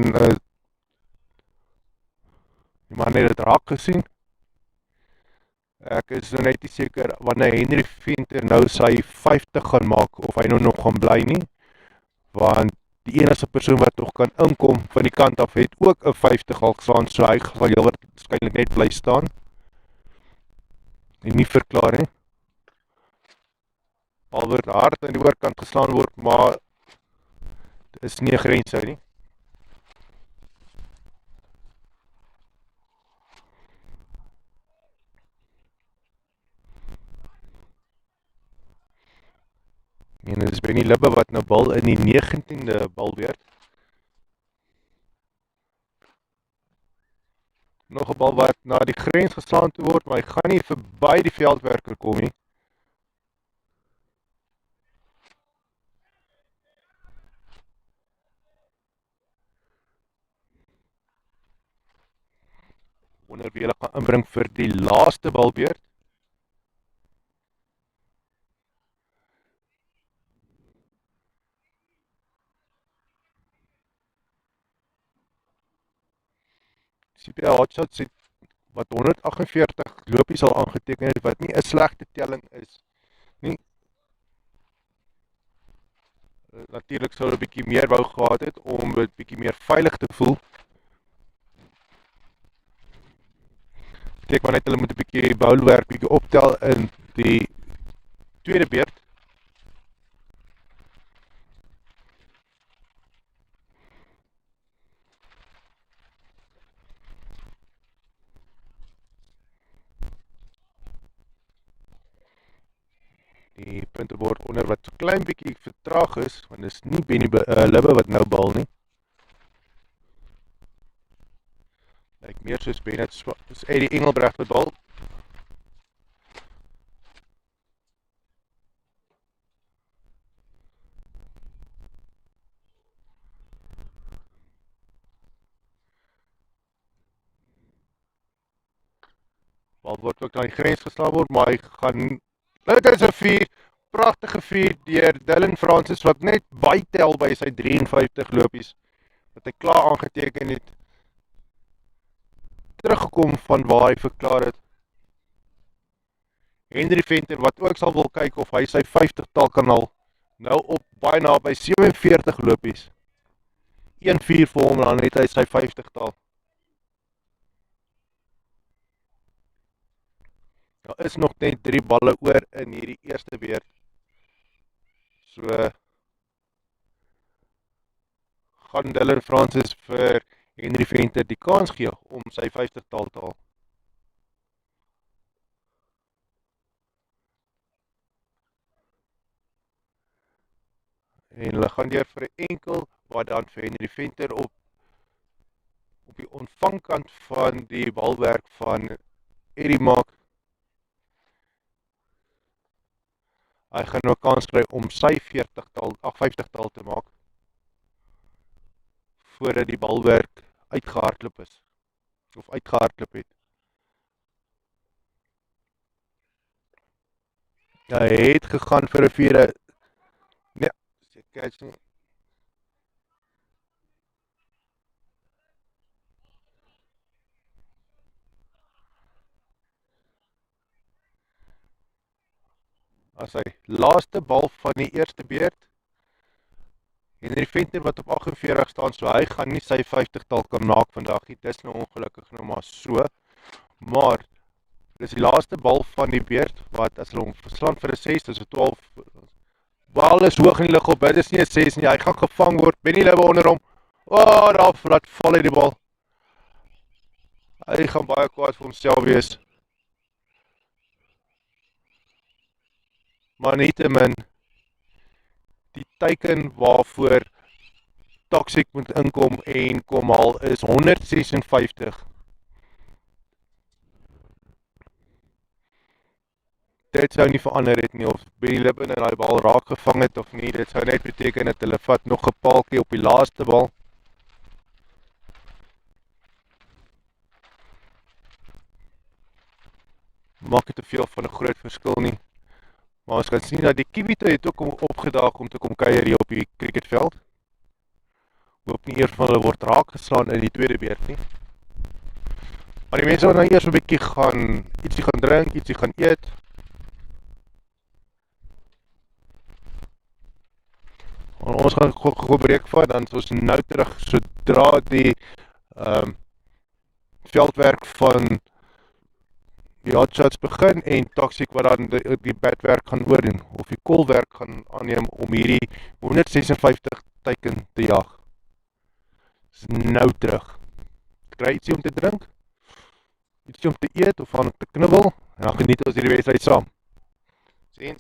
Die man het dit raak gesien. Ek is nou net nie seker wanneer Henry Venter nou sy 50 gaan maak, of hy nou nog gaan bly nie, want die enigste persoon wat nog kan inkom van die kant af het ook 'n 50 al geslaan, so hy sal heel waarskynlik net bly staan en nie verklaar nie. Al word hard aan die oorkant geslaan word, maar dit is nie 'n grens hy nie. En dit is Benny Libbe wat nou bal in die 19de balbeurt. Nog 'n bal wat na die grens geslaan toe word, maar hy gaan nie verby die veldwerker kom nie. Wonder wie hulle gaan inbring vir die laaste balbeurt. CPI Hotshots het wat 148 lopies al aangeteken het, wat nie 'n slegte telling is nie. Natuurlik sou hulle 'n bietjie meer wou gehad het om dit bietjie meer veilig te voel. Beteken maar net hulle moet 'n bietjie bouwerk bietjie optel in die tweede beurt. Die puntebord onder wat so klein bietjie vertraag is, want dit is nie Benny Libbe wat nou bal nie. Lyk meer soos Bennett, soos Eddie Engelbrecht wat bal. Bal word ook aan die grens geslaan word, maar hy gaan... Dit is 'n 4, pragtige 4 deur Dylan Francis wat net bytel by sy 53 lopies, wat hy klaar aangeteken het, teruggekom van waar hy verklaar het. Henry Venter wat ook sal wil kyk of hy sy 50-tal kan haal, nou op baie naby 47 lopies. 1-4 vir hom, dan het hy sy 50-tal. Daar is nog net 3 balle oor in hierdie eerste beurt. So gaan Dylan Francis vir Henry Venter die kans gee om sy 50-tal te haal. En hulle gaan deur vir 'n enkel, waar dan vir Henry Venter op die ontvangkant van die balwerk van Eddie maak. Hy gaan nou kans kry om sy 50-tal te maak, voordat die balwerk uitgehardloop is, of uitgehardloop het. Hy het gegaan vir 'n 4. Nee, seker nie. As hy laaste bal van die eerste beurt, Henry Venter wat op 48 staan, so hy gaan nie sy 50-tal kan maak vandag nie, dis nou ongelukkig nou maar so, maar dis die laaste bal van die beurt, wat as hulle hom verslaan vir 'n 6, dis 'n 12, bal is hoog in die lug op, dit is nie 'n 6 nie, hy gaan gevang word, Benny Libbe onder hom, daar val hy die bal, hy gaan baie kwaad vir homself wees, maar nietemin, die teiken waarvoor Toxic moet inkom en kom haal is 156. Dit sou nie verander het nie, of Benny Libbe in die bal raak gevang het of nie, dit sou net beteken dat hulle vat nog 'n paaltjie op die laaste bal. Maak dit te veel van 'n groot verskil nie. Maar ons kan sien dat die Kiwite het ook opgedaag om te kom kuier hier op die cricketveld. Hoop nie eers van hulle word raak geslaan in die tweede beurt nie. Maar die mense wat nou eers 'n bietjie gaan ietsie gaan drink, ietsie gaan eet. En ons gaan gou breek vat, dan is ons nou terug sodra die ehm veldwerk van die hotshots begin en Toxic wat dan die badwerk gaan oordoen of die kolwerk gaan aanneem om hierdie 156 teiken te jag. Is nou terug. Kry ietsie om te drink, ietsie om te eet of aan te knibbel en dan geniet ons hierdie wedstryd saam. Sien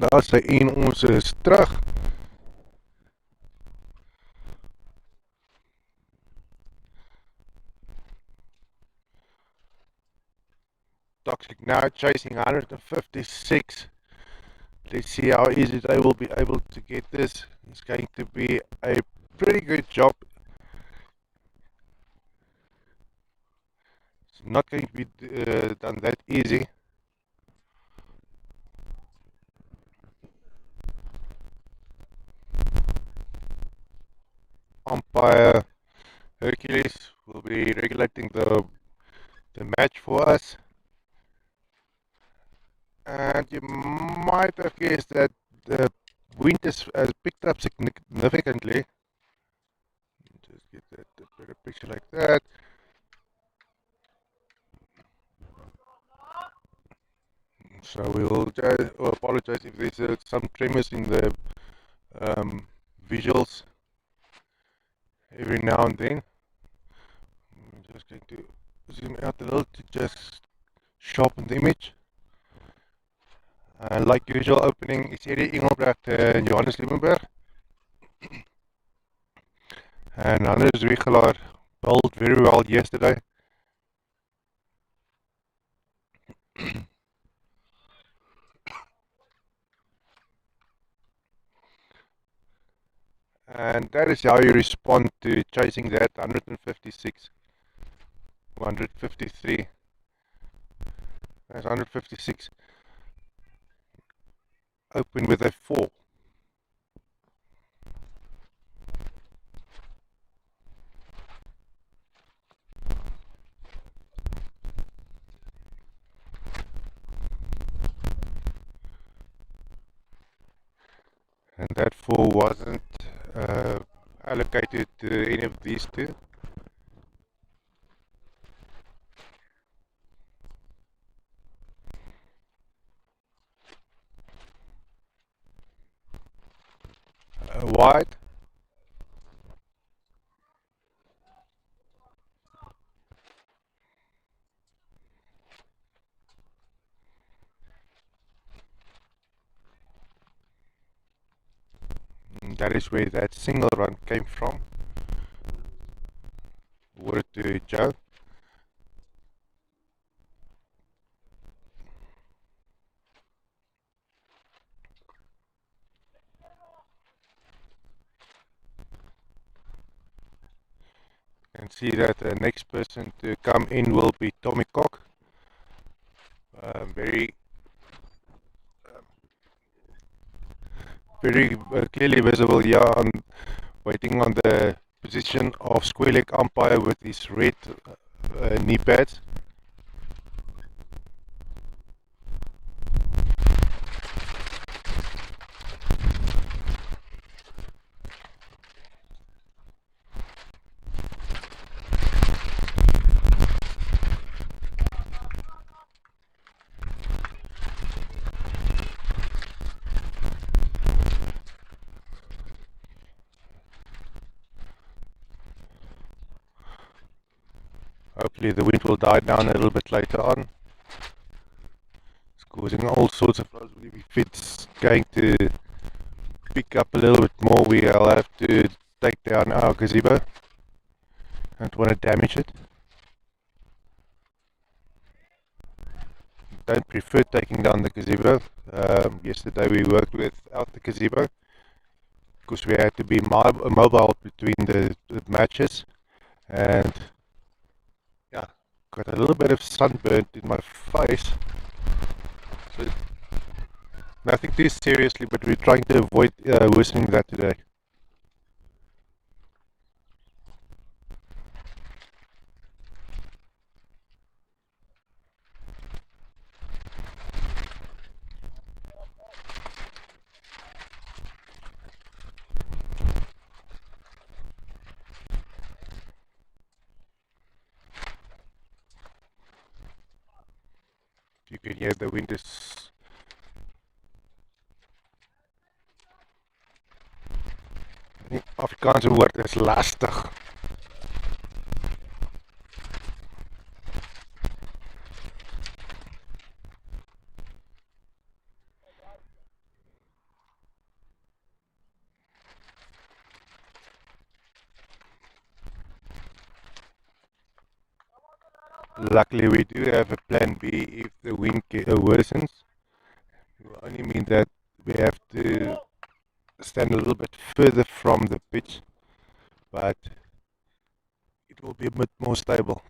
Daar sy en ons is terug. Toxic now chasing 156. Let's see how easy they will be able to get this. It's going to be a pretty good job. It's not going to be done that easy. Umpire Hercules will be regulating the match for us. And you might have guessed that the wind has picked up significantly. Just get that a better picture like that. So we will apologize if there's some tremors in the visuals every now and then. I'm just going to zoom out a little to just sharpen the image. Like usual, opening is Eddie Engelbrecht and Johannes Liebenberg. And Anders Wiegelaar bowled very well yesterday. And that is how you respond to chasing that 156, 153. That's 156. Open with a 4. And that 4 wasn't allocated to any of these two. Wide. And that is where that single run came from. Word to Joe. And see that the next person to come in will be Tommy Cock. Very clearly visible here, waiting on the position of square leg umpire with his red knee pads. Hopefully the wind will die down a little bit later on. It's causing all sorts of problems. If it's going to pick up a little bit more, we'll have to take down our gazebo. Don't want to damage it. Don't prefer taking down the gazebo. Yesterday we worked without the gazebo because we had to be mobile between the matches, and yeah, got a little bit of sunburn in my face. So nothing too seriously, but we're trying to avoid worsening that today. You can hear the wind is Afrikaanse woord is lastig. Luckily, we do have a plan B if the wind worsens. It will only mean that we have to stand a little bit further from the pitch, but it will be a bit more stable.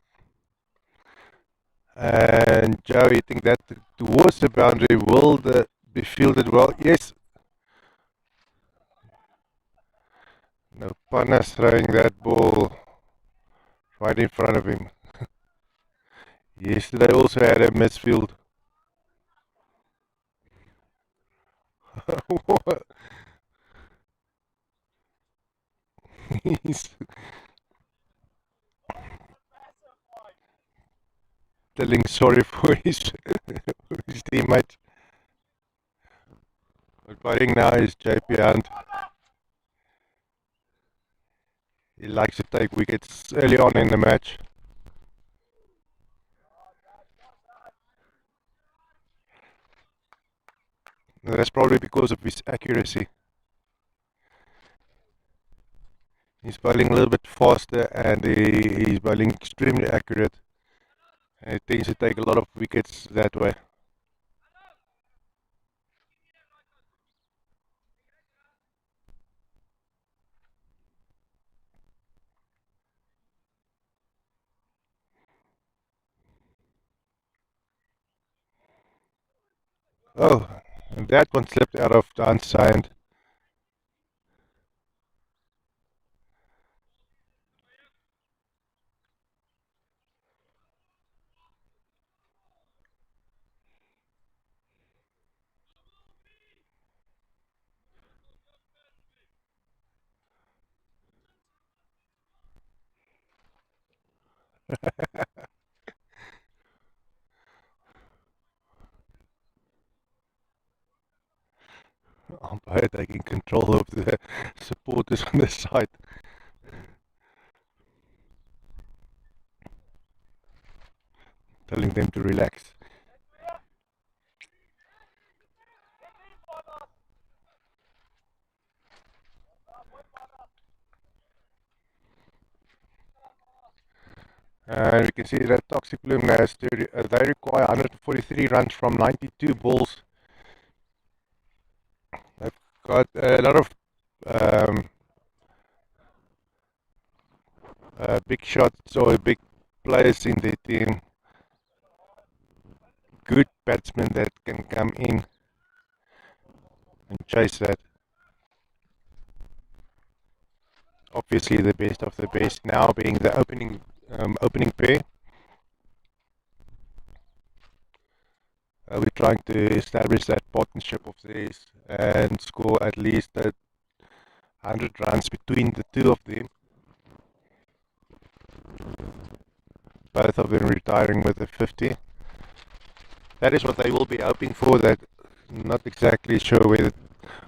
And Joe, you think that towards the boundary will be fielded well? Yes. No, Panna's throwing that ball right in front of him. Yesterday also had a misfield. He's telling sorry for his teammates. But batting now is JP Hunt. He likes to take wickets early on in the match. And that's probably because of his accuracy. He's bowling a little bit faster and he's bowling extremely accurate. And he tends to take a lot of wickets that way. Oh, and that one slipped out of the unsigned. Umpire taking control of the supporters on the side, telling them to relax. And we can see that Toxic Bloem has they require 143 runs from 92 balls. They've got a lot of um, big shots or big players in the team. Good batsmen that can come in and chase that. Obviously, the best of the best now being the opening pair. We're trying to establish that partnership of theirs and score at least 100 runs between the two of them. Both of them retiring with a 50. That is what they will be hoping for. That not exactly sure whether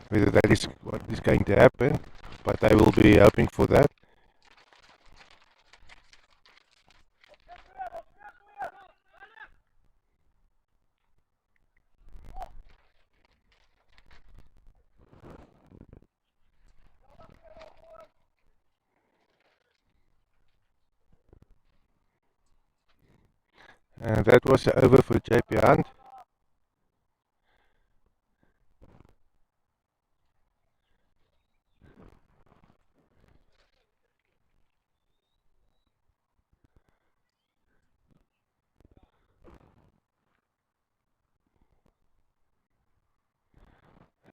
that is what is going to happen, but they will be hoping for that. And that was over for JP Hunt.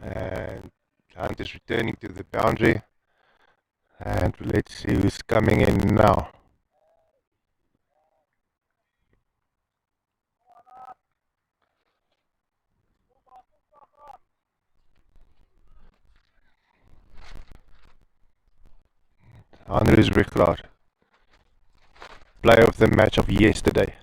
And Hunt is returning to the boundary. And let's see who's coming in now. Andries Wiklaar, player of the match of yesterday.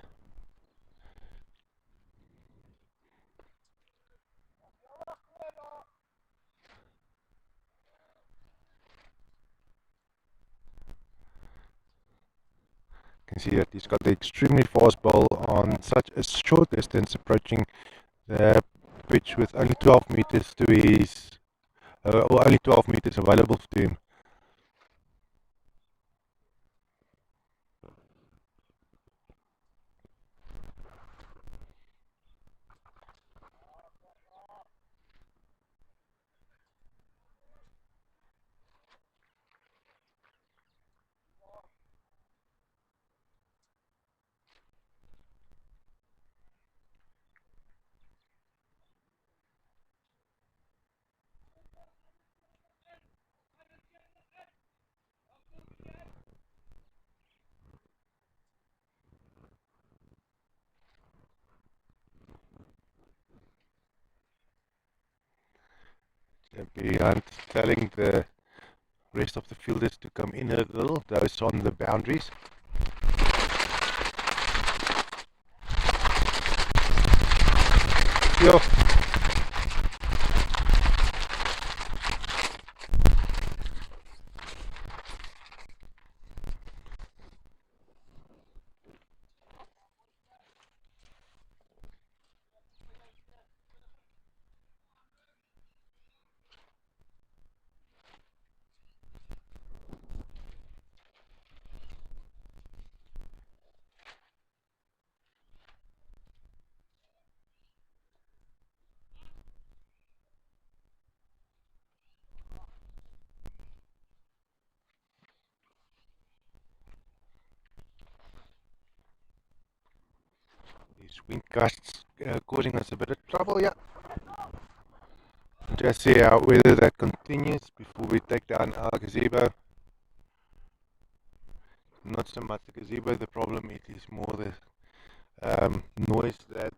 You can see that he's got the extremely fast ball on such a short distance, approaching the pitch with only 12 meters to his, or only 12 meters available to him. Okay, I'm telling the rest of the fielders to come in a little, those on the boundaries. Yo. These wind gusts causing us a bit of trouble, yeah. Just see how whether that continues before we take down our gazebo. Not so much the gazebo, the problem it is more the noise that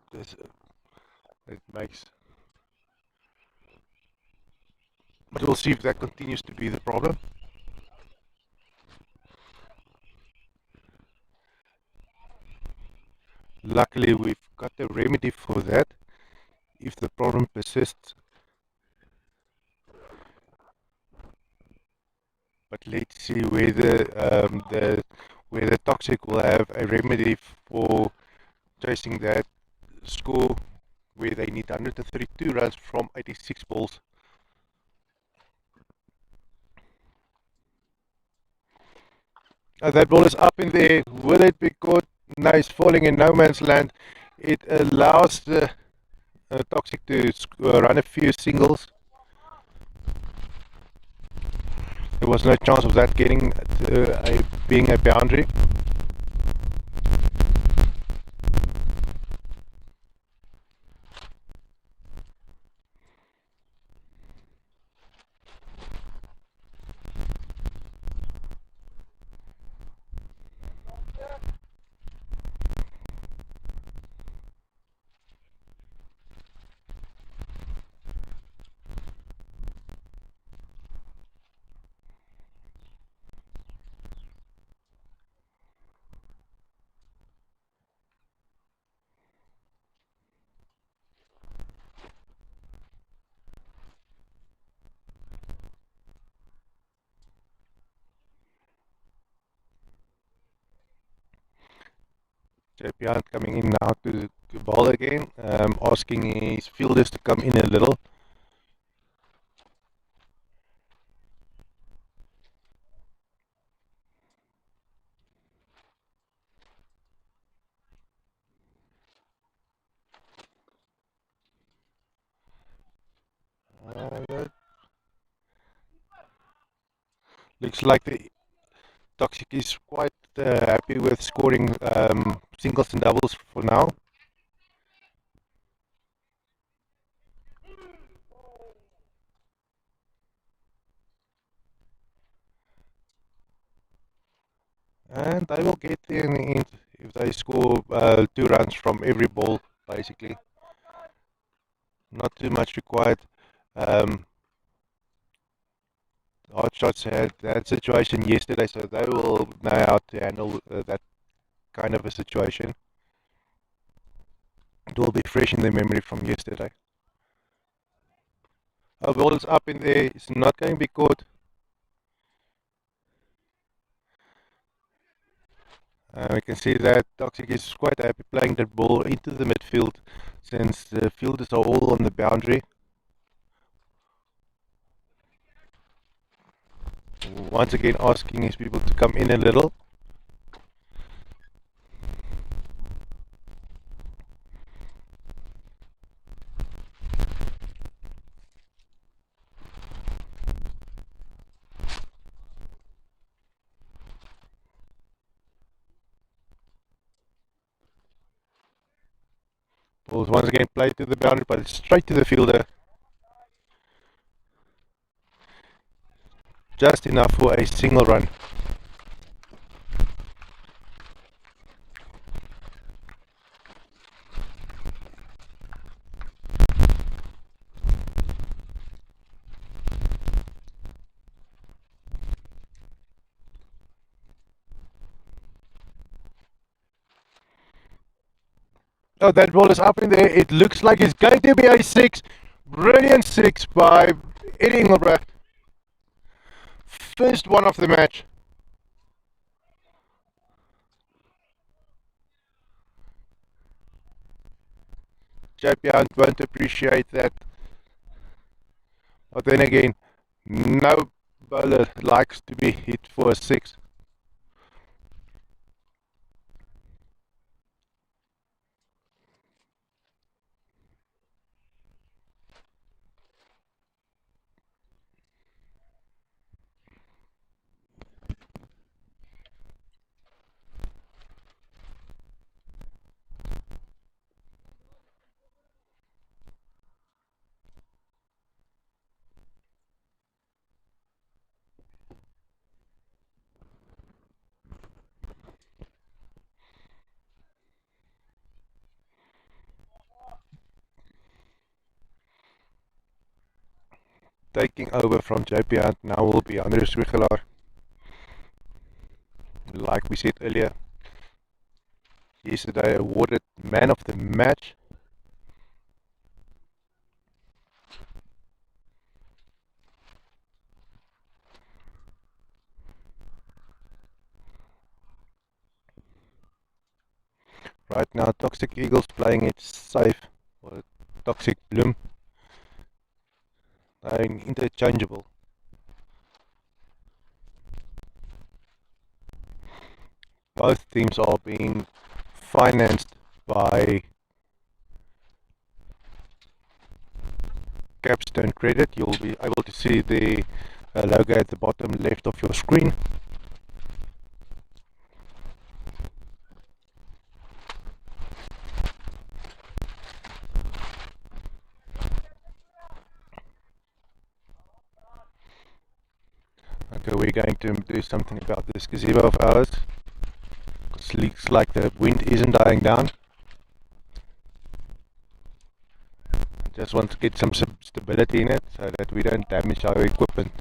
it makes. But we'll see if that continues to be the problem. Luckily, we've got a remedy for that if the problem persists. But let's see whether whether Toxic will have a remedy for chasing that score where they need 132 runs from 86 balls. That ball is up in there. Will it be caught? No, it's falling in no man's land. It allows the Toxic to run a few singles. There was no chance of that getting being a boundary. CPI coming in now to bowl again, asking his fielders to come in a little. Looks like the Toxic is quite happy with scoring singles and doubles for now. And they will get there in the end if they score 2 runs from every ball, basically. Not too much required. Hard Shots had that situation yesterday, so they will know how to handle that kind of a situation. It will be fresh in their memory from yesterday. Our ball is up in there. It's not going to be caught. We can see that Toxic is quite happy playing that ball into the midfield since the fielders are all on the boundary. Once again asking his people to come in a little. Balls once again played to the boundary, but it's straight to the fielder. Just enough for a single run. Oh, that ball is up in there. It looks like it's going to be a six. Brilliant six by Eddie Engelbrecht. First one of the match. JP Hunt won't appreciate that. But then again, no bowler likes to be hit for a six. Taking over from JP Hunt now will be Andres Wiggelaar. Like we said earlier, yesterday awarded man of the match. Right now, Toxic Eagles playing it safe, or Toxic Bloem, playing interchangeable. Both teams are being financed by Capstone Credit. You'll be able to see the logo at the bottom left of your screen. Okay, we're going to do something about this gazebo of ours. It looks like the wind isn't dying down. Just want to get some stability in it so that we don't damage our equipment.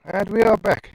And we are back.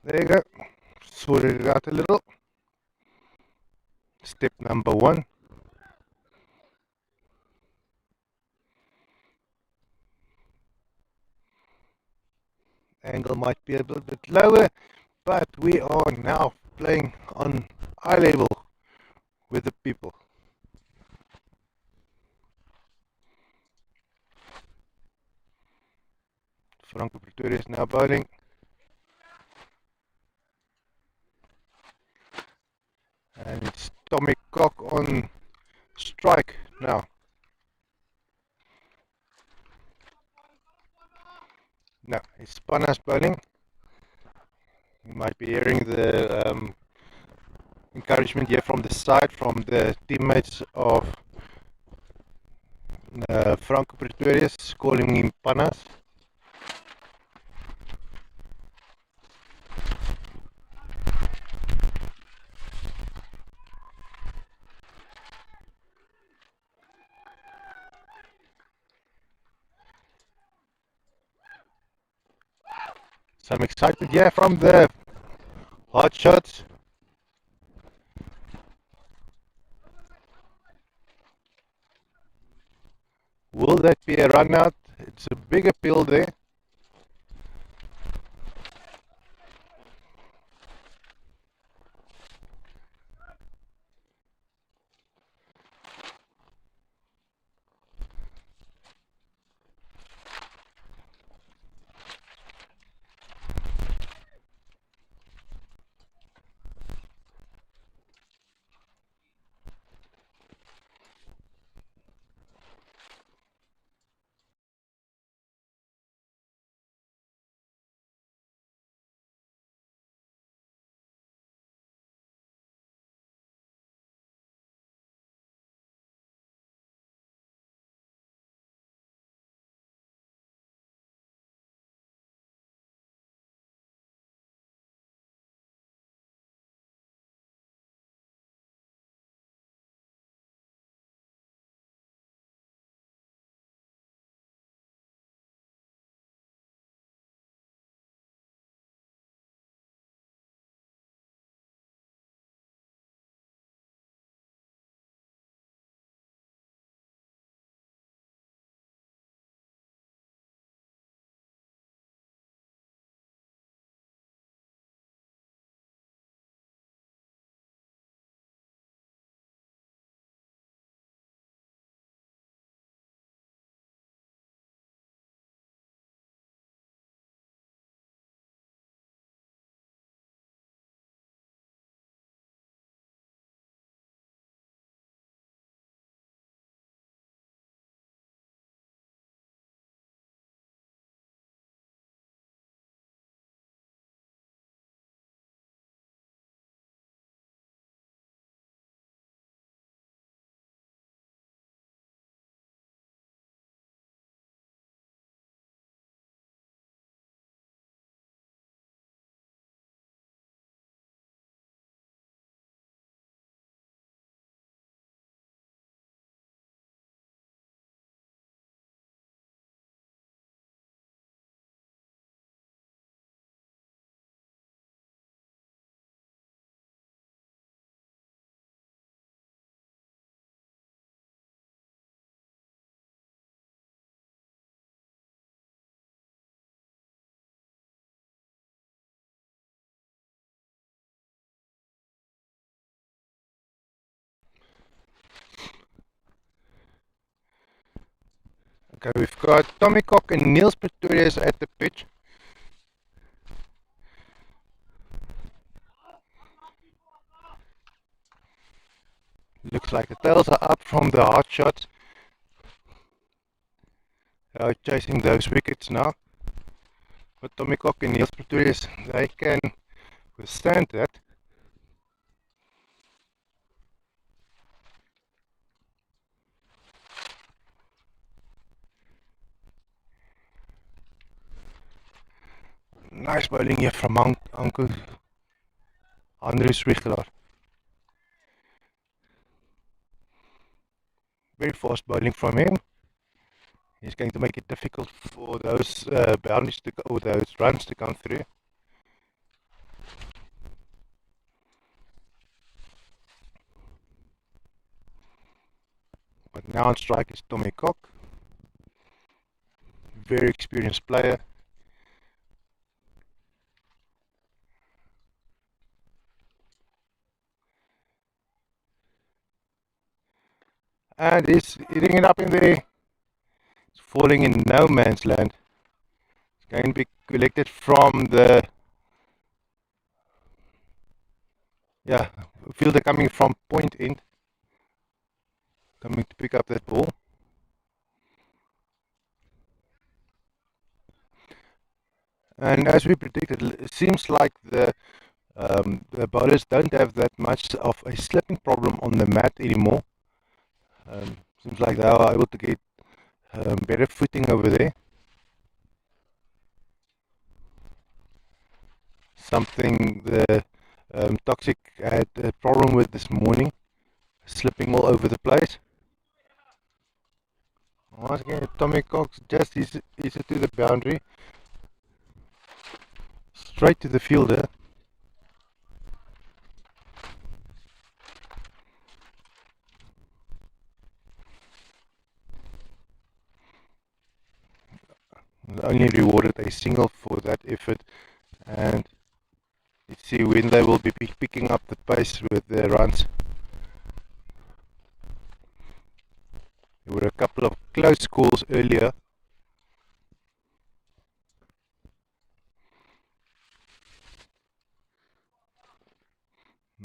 There you go. Sorted it out a little. Step number 1. Angle might be a little bit lower, but we are now playing on eye level with the people. Franco Pretoria is now bowling. And it's Tommy Cock on strike now. No, it's Panas bowling. You might be hearing the encouragement here from the side from the teammates of Franco Pretorius calling him Panas. Some excitement here from the hot shots. Will that be a run out? It's a big appeal there. Okay, we've got Tommy Cock and Niels Pretorius at the pitch. Looks like the tails are up from the hard shots. Chasing those wickets now. But Tommy Cock and Niels Pretorius, they can withstand that. Nice bowling here from Uncle Andries Wichelaar. Very fast bowling from him. He's going to make it difficult for those boundaries to go, or those runs to come through. But now on strike is Tommy Cock. Very experienced player. And he's hitting it up in the air. It's falling in no man's land. It's going to be collected from the fielder coming from point end. Coming to pick up that ball. And as we predicted, it seems like the bowlers don't have that much of a slipping problem on the mat anymore. Seems like they are able to get better footing over there. Something the Toxic had a problem with this morning, slipping all over the place. Once again, Tommy Cox just is it to the boundary, straight to the fielder. Only rewarded a single for that effort, and let's see when they will be picking up the pace with their runs. There were a couple of close calls earlier.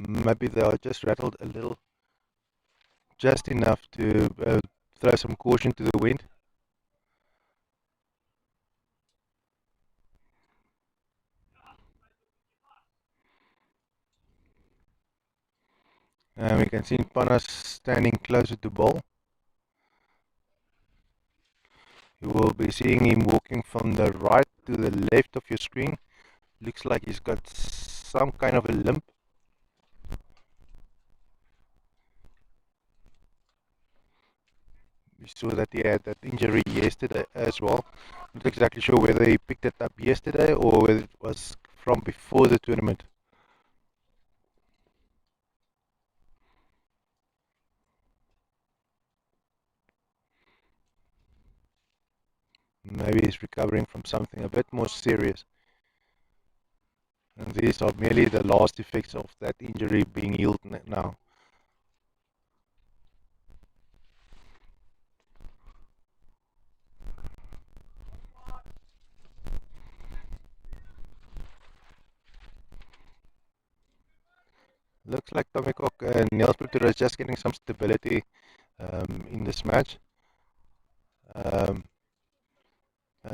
Maybe they are just rattled a little, just enough to throw some caution to the wind. And we can see Panas standing closer to ball. You will be seeing him walking from the right to the left of your screen. Looks like he's got some kind of a limp. We saw that he had that injury yesterday as well. Not exactly sure whether he picked it up yesterday or whether it was from before the tournament. Maybe he's recovering from something a bit more serious. And these are merely the last effects of that injury being healed now. Looks like Tommy Cock and Niels Pretorius is just getting some stability in this match.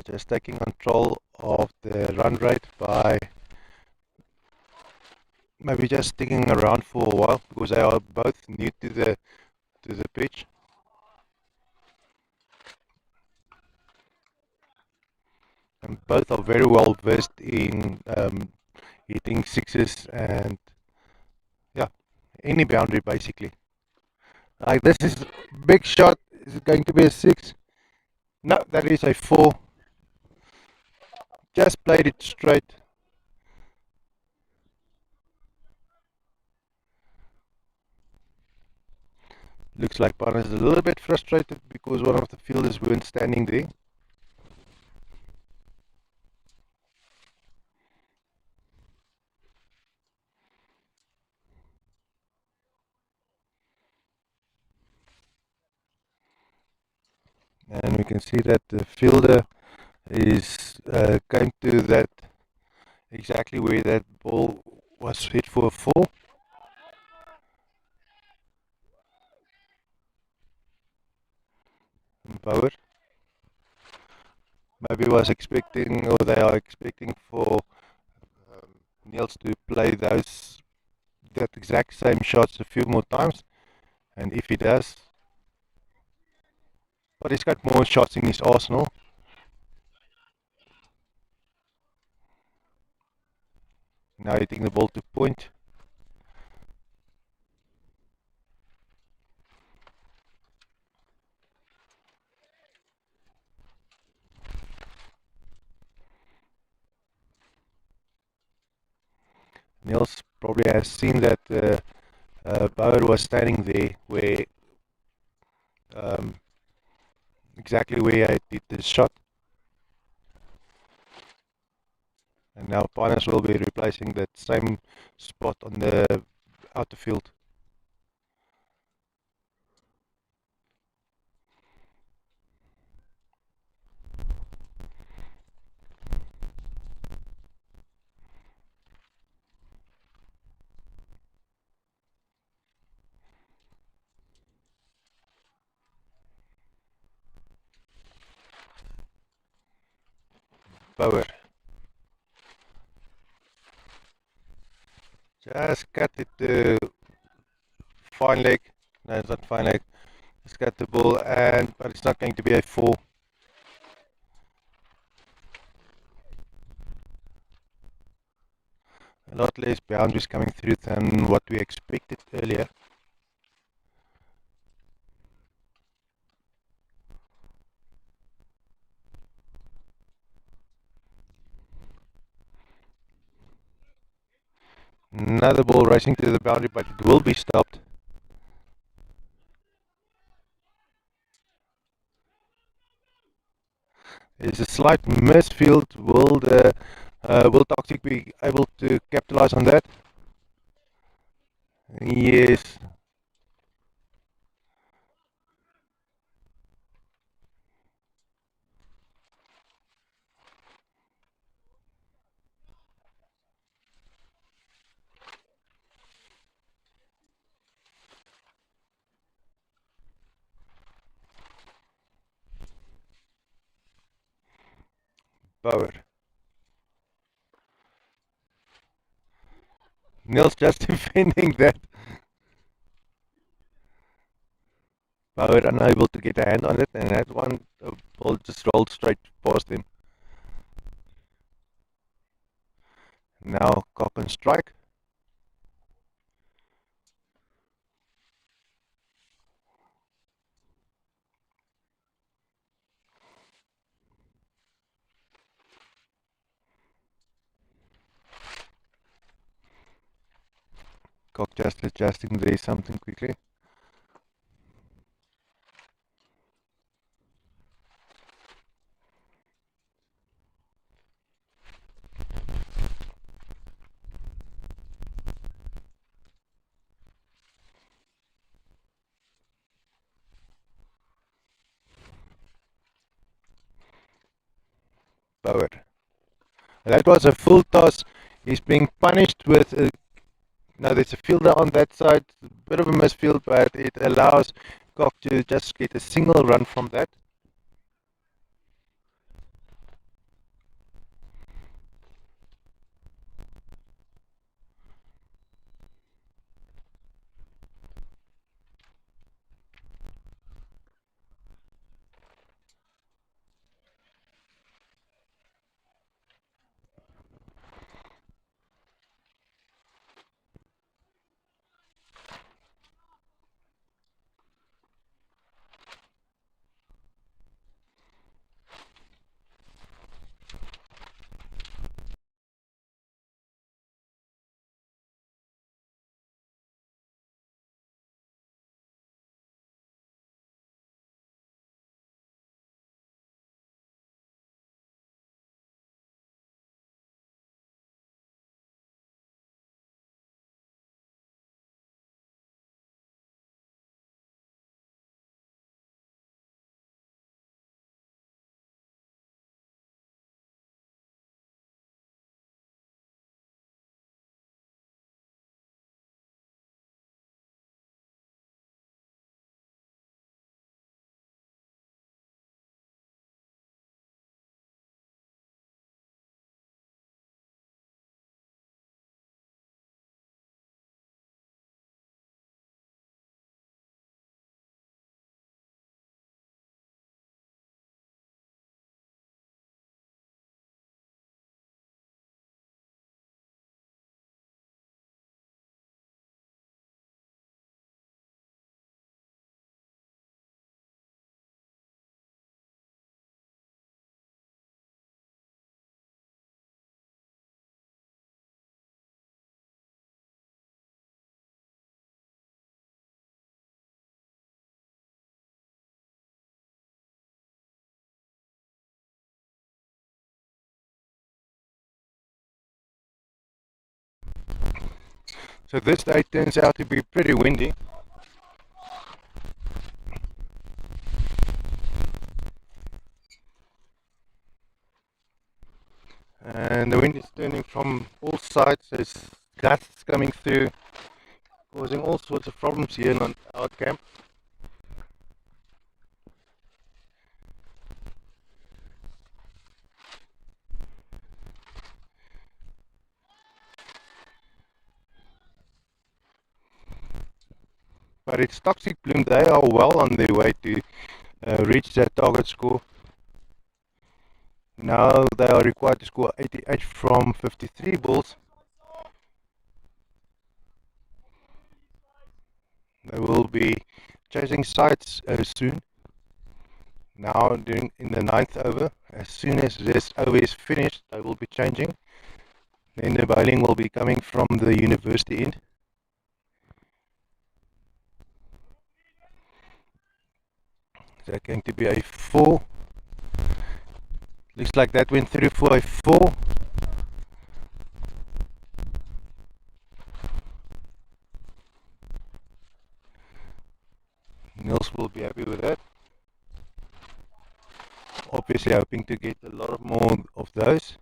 Just taking control of the run rate by maybe just sticking around for a while because they are both new to the pitch. And both are very well versed in hitting sixes and any boundary basically. Like this is big shot. Is it going to be a 6? No, that is a 4. Just played it straight. Looks like Barnes is a little bit frustrated because one of the fielders weren't standing there. And we can see that the fielder is going to that exactly where that ball was hit for a 4. Bobby was expecting, or they are expecting for Niels to play that exact same shots a few more times, and if he does, but he's got more shots in his arsenal. Now hitting the ball to point. Niels probably has seen that Bauer was standing there where um, exactly where I did the shot, and now Panas will be replacing that same spot on the outer field. Bauer just cut it to fine leg. No, it's not fine leg. Just cut the ball, and but it's not going to be a four. A lot less boundaries coming through than what we expected earlier. Another ball racing to the boundary, but it will be stopped. There's a slight misfield. Will Toxic be able to capitalize on that? Yes. Bauer. Niels just defending that. Bauer unable to get a hand on it, and that one ball just rolled straight past him. Now cock and strike. Cock just adjusting there something quickly. Bauer. That was a full toss. He's being punished with a, now there's a fielder on that side. Bit of a misfield, but it allows Cock to just get a single run from that. So this day turns out to be pretty windy. And the wind is turning from all sides. There's gusts coming through, causing all sorts of problems here in our camp. But it's toxic Bloem. They are well on their way to reach their target score. Now they are required to score 88 from 53 balls. They will be chasing sides soon. Now in the ninth over, as soon as this over is finished, they will be changing. Then the bowling will be coming from the university end. So going to be a 4. Looks like that went through for a 4. Nils will be happy with that. Obviously hoping to get a lot more of those.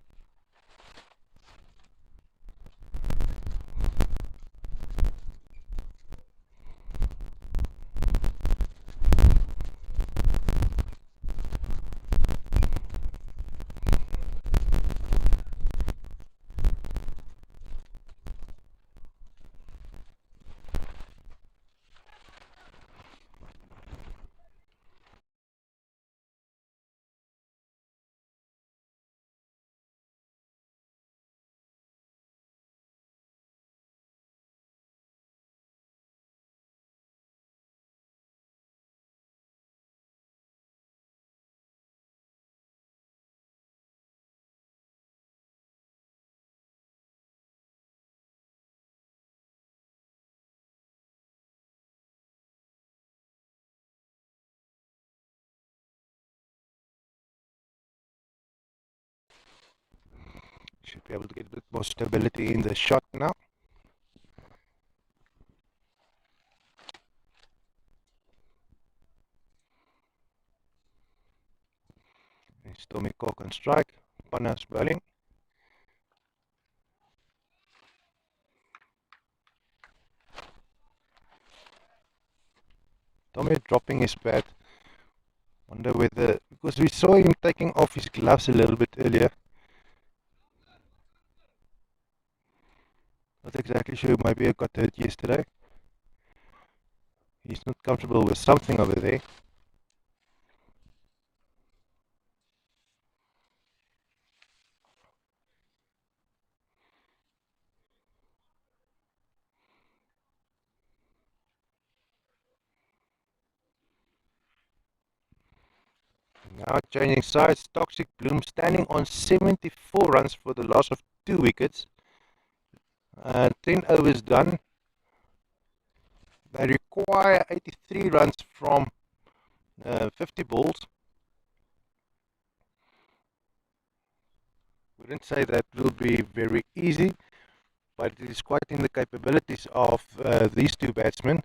Should be able to get a bit more stability in the shot now. Tommy Cock on strike. Panas bowling. Tommy dropping his bat. Wonder whether, because we saw him taking off his gloves a little bit earlier. Not exactly sure, maybe I got hurt yesterday. He's not comfortable with something over there. Now changing sides, Toxic Bloem standing on 74 runs for the loss of 2 wickets. 10 overs done. They require 83 runs from 50 balls. Wouldn't say that will be very easy, but it is quite in the capabilities of these two batsmen,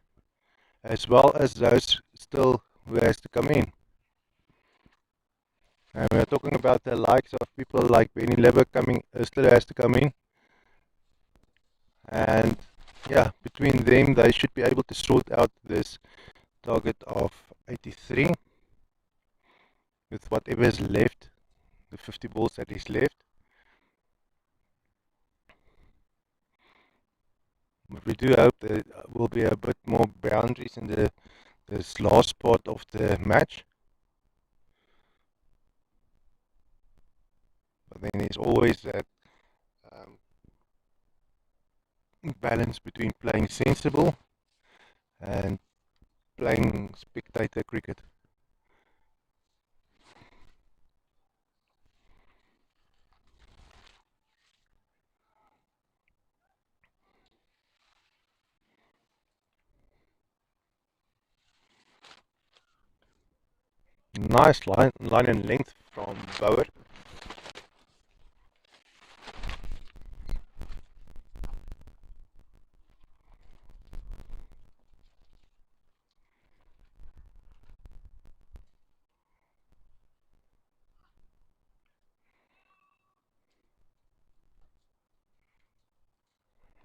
as well as those still who has to come in. And we're talking about the likes of people like Benny Lever still has to come in. And yeah, between them, they should be able to sort out this target of 83 with whatever is left, the 50 balls that is left. But we do hope there will be a bit more boundaries in this last part of the match. But then there's always that balance between playing sensible and playing spectator cricket. Nice line and length from Bauer.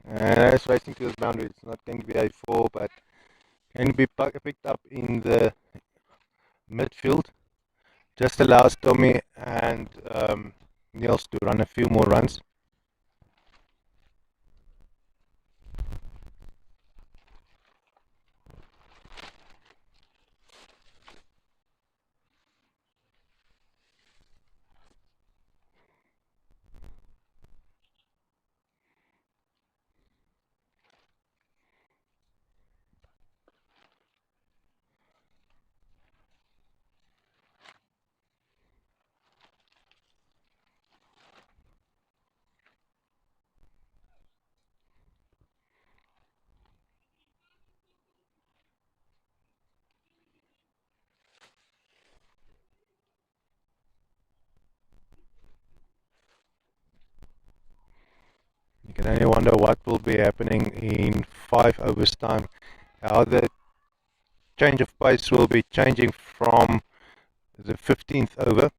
It's racing to the boundary. It's not going to be a four, but can be picked up in the midfield. Just allows Tommy and Niels to run a few more runs. You can only wonder what will be happening in 5 overs time. How the change of pace will be changing from the 15th over.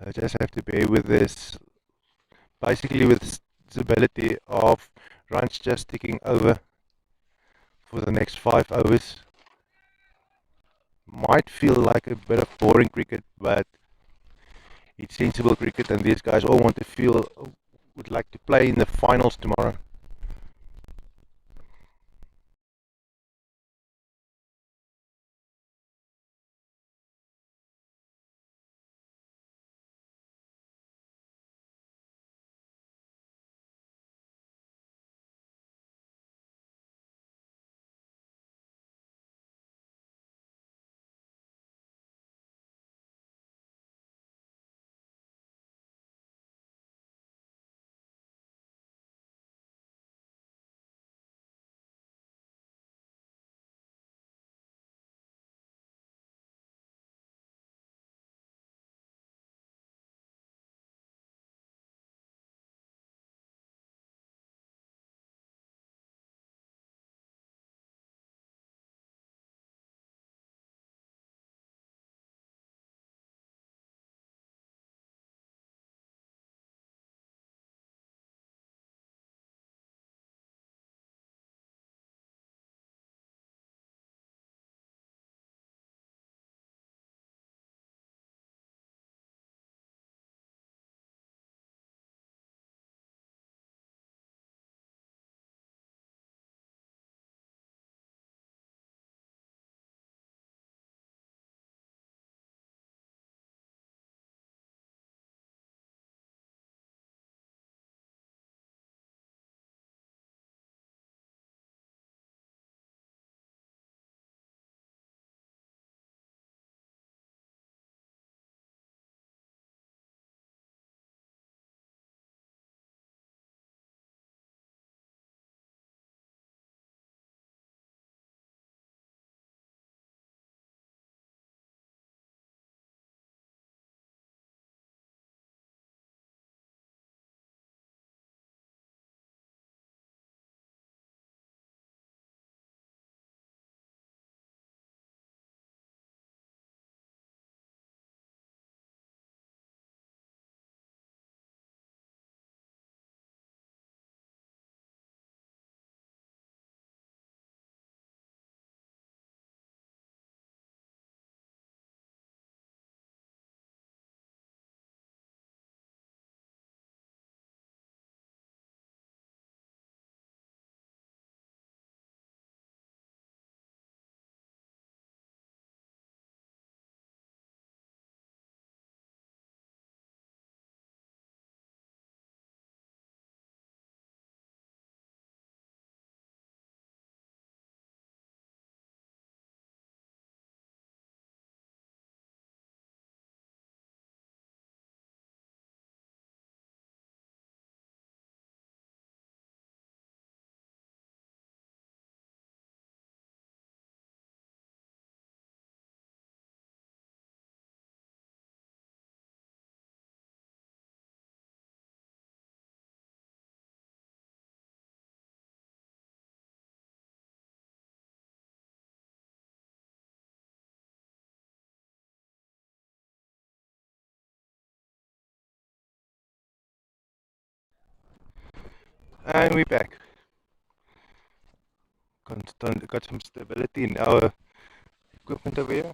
I just have to bear with this. Basically, with the ability of runs just ticking over for the next 5 overs. Might feel like a bit of boring cricket, but it's sensible cricket, and these guys all want to feel would like to play in the finals tomorrow. And we're back. Got some stability in our equipment over here.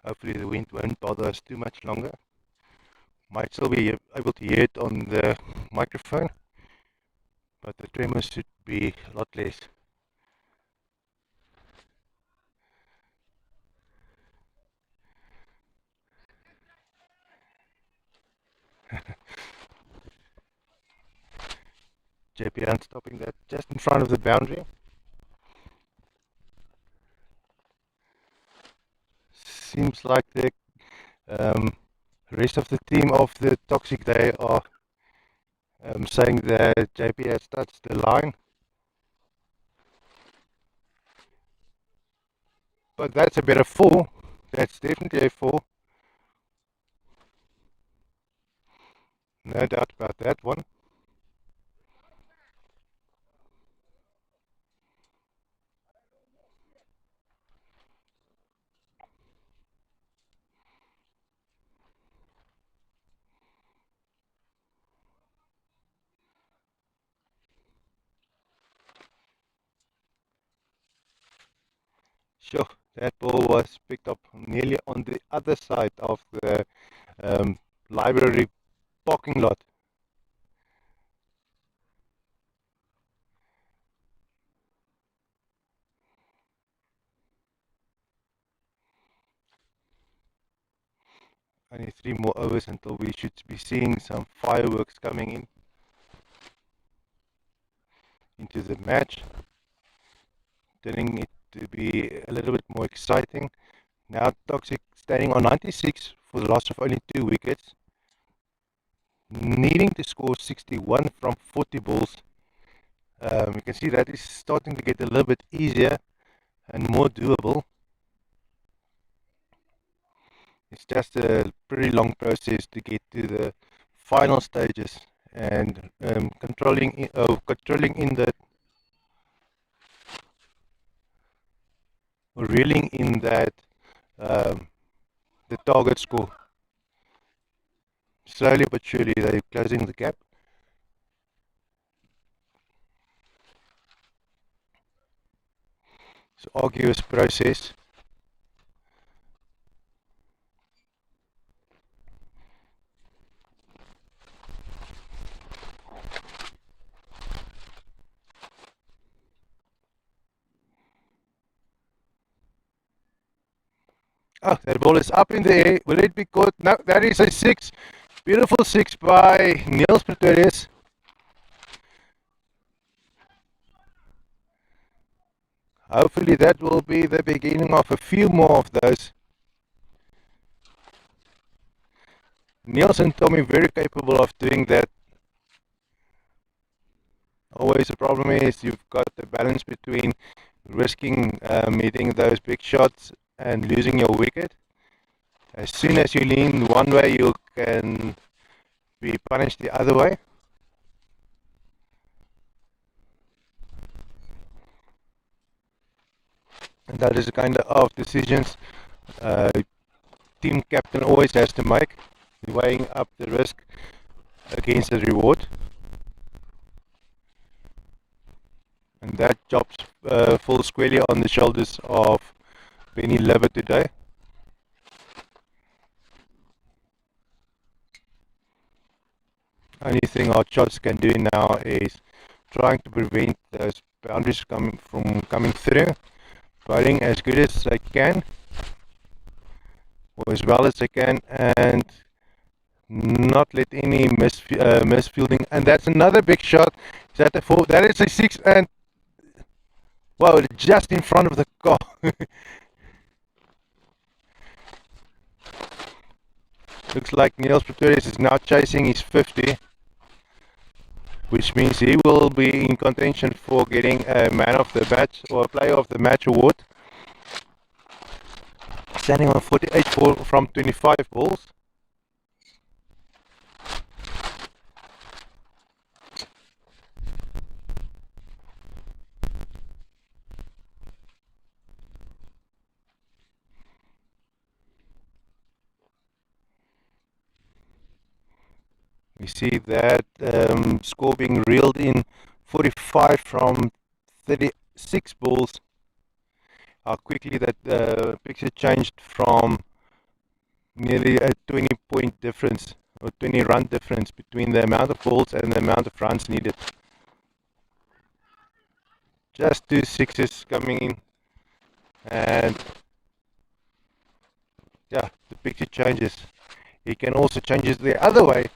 Hopefully the wind won't bother us too much longer. Might still be able to hear it on the microphone, but the tremors should be a lot less. JPN stopping that just in front of the boundary. Seems like the rest of the team of the Toxic Day are saying that JP has touched the line. But that's a bit of four. That's definitely a four. No doubt about that one. Sure, that ball was picked up nearly on the other side of the library parking lot. Only 3 more overs until we should be seeing some fireworks coming in into the match, turning it to be a little bit more exciting. Now Toxic standing on 96 for the loss of only 2 wickets, needing to score 61 from 40 balls. You can see that is starting to get a little bit easier and more doable. It's just a pretty long process to get to the final stages and controlling in the reeling in that um, the target score. Slowly but surely they're closing the gap. It's an arduous process. Oh, that ball is up in the air. Will it be caught? No, that is a six. Beautiful six by Niels Pretorius. Hopefully that will be the beginning of a few more of those. Niels and Tommy very capable of doing that. Always the problem is you've got the balance between risking hitting those big shots and losing your wicket. As soon as you lean one way, you can be punished the other way. And that is the kind of decisions team captain always has to make, weighing up the risk against the reward. And that job falls squarely on the shoulders of Benny Lever today. Only thing our shots can do now is trying to prevent those boundaries coming through, batting as good as they can, or as well as they can, and not let any misfielding. And that's another big shot. Is that a four? That is a six, and wow, just in front of the car. Looks like Niels Pretorius is now chasing his 50, which means he will be in contention for getting a man of the match or a player of the match award. Standing on 48 from 25 balls. You see that score being reeled in, 45 from 36 balls. How quickly that picture changed from nearly a 20-point difference or 20-run difference between the amount of balls and the amount of runs needed. Just 2 sixes coming in, and yeah, the picture changes. It can also change it the other way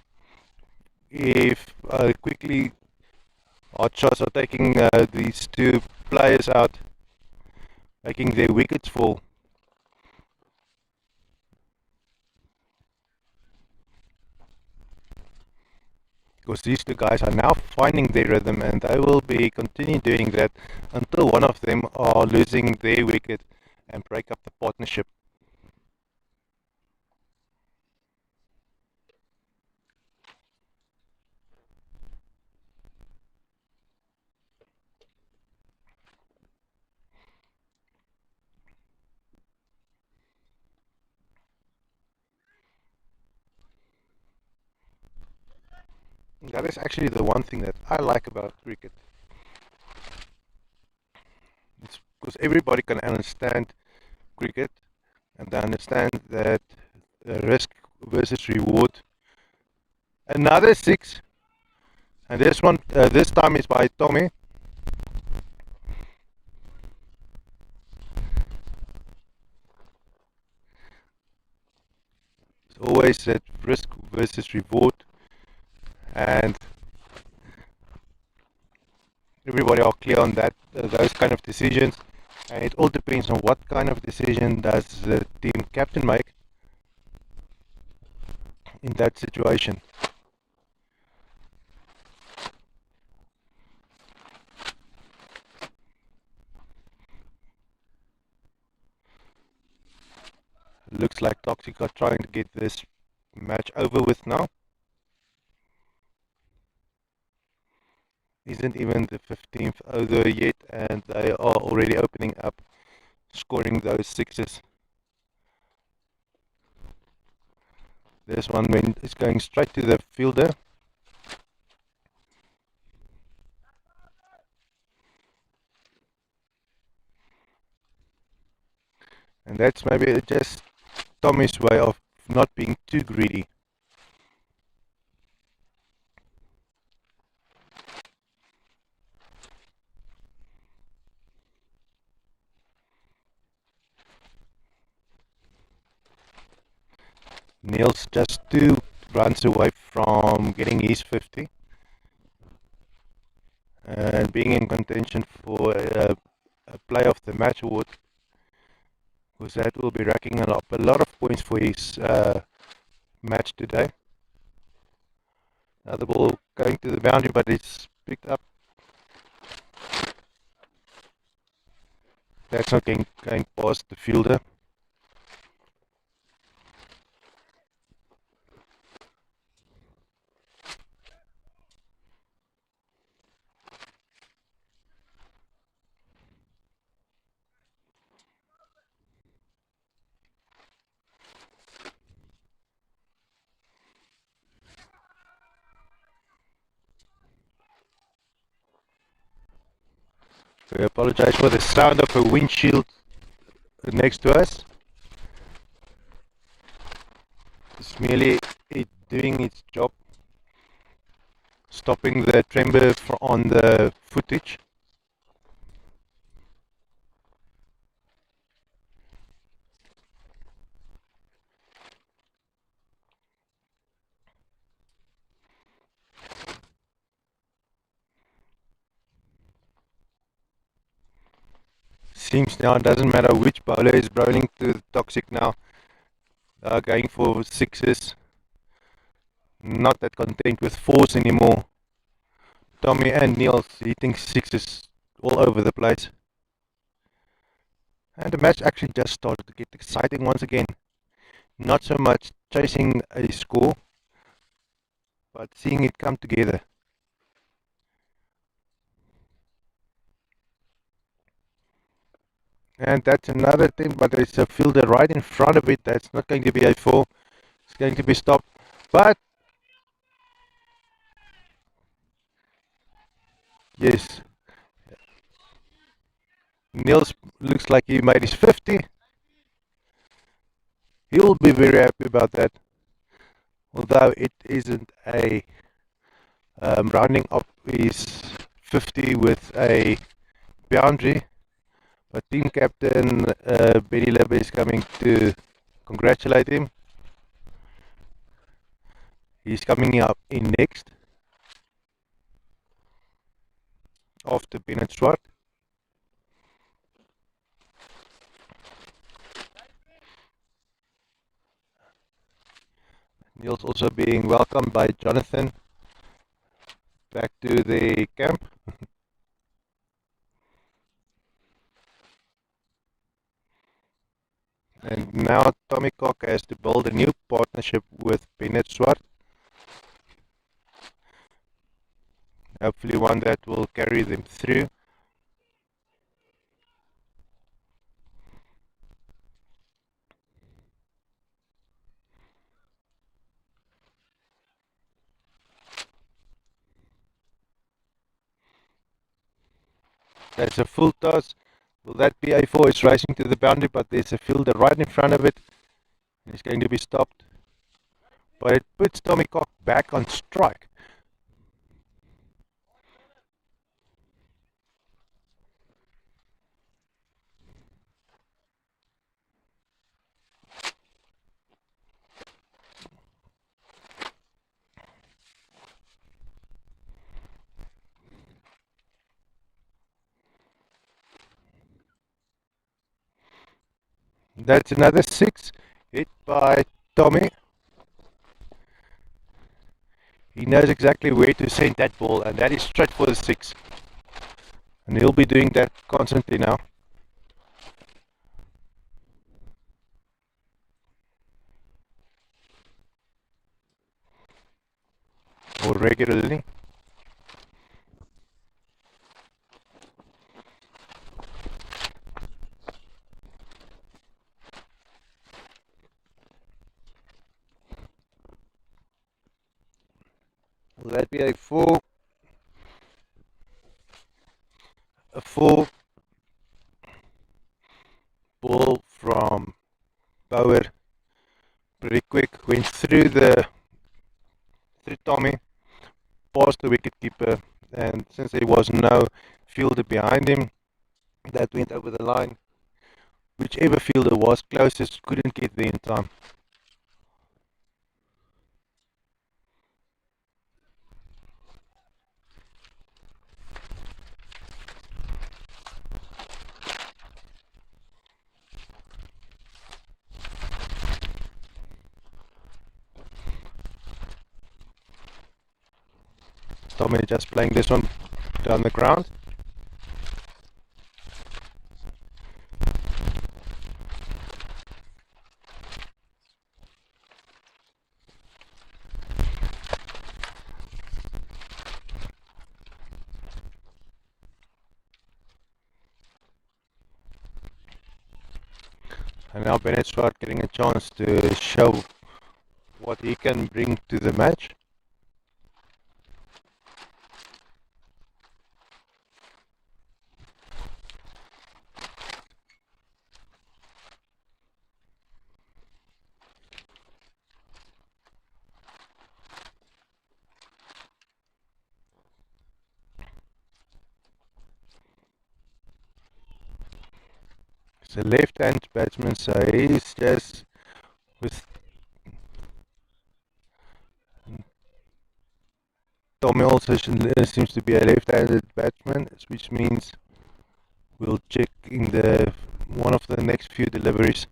if quickly hot shots are taking these two players out, making their wickets fall. Because these two guys are now finding their rhythm, and they will be continue doing that until one of them are losing their wicket and break up the partnership. That is actually the one thing that I like about cricket. It's because everybody can understand cricket, and they understand that risk versus reward. Another six, and this one, this time is by Tommy. It's always that risk versus reward, and everybody are clear on that, those kind of decisions. And it all depends on what kind of decision does the team captain make in that situation. Looks like Toxic are trying to get this match over with now. Isn't even the 15th over yet, and they are already opening up, scoring those sixes. This one is going straight to the fielder. And that's maybe just Tommy's way of not being too greedy. Neil's just 2 runs away from getting his 50 and being in contention for a play of the match award, because that will be racking up a lot of points for his match today. Another ball going to the boundary, but it's picked up. That's not going past the fielder. We apologize for the sound of a windshield next to us. It's merely it doing its job, stopping the tremor on the footage. Seems now it doesn't matter which bowler is bowling to the Toxic now. Going for sixes. Not that content with fours anymore. Tommy and Neil hitting sixes all over the place. And the match actually just started to get exciting once again. Not so much chasing a score, but seeing it come together. And that's another thing, but there's a fielder right in front of it. That's not going to be a 4. It's going to be stopped. But Yes, Niels looks like he made his 50. He'll be very happy about that. Although it isn't a rounding up his 50 with a boundary, but team captain Benny Lebe is coming to congratulate him. He's coming up in next after Bennett Swart. Niels also being welcomed by Jonathan back to the camp. And now Tommy Cock has to build a new partnership with Bennett Swart. Hopefully one that will carry them through. That's a full toss. Will that be A4? It's racing to the boundary, but there's a fielder right in front of it. It's going to be stopped. But it puts Tommy Cock back on strike. That's another 6 hit by Tommy. He knows exactly where to send that ball, and that is straight for the 6. And he'll be doing that constantly now. Or regularly. Will that be a full ball from Bauer? Pretty quick. Went through Tommy, past the wicket keeper, and since there was no fielder behind him, that went over the line. Whichever fielder was closest couldn't get there in time. Tommy just playing this one down the ground. And now Bennett Swart getting a chance to show what he can bring to the match. It's a left-hand batsman, so he's just with Tommy also seems to be a left-handed batsman, which means we'll check in the one of the next few deliveries.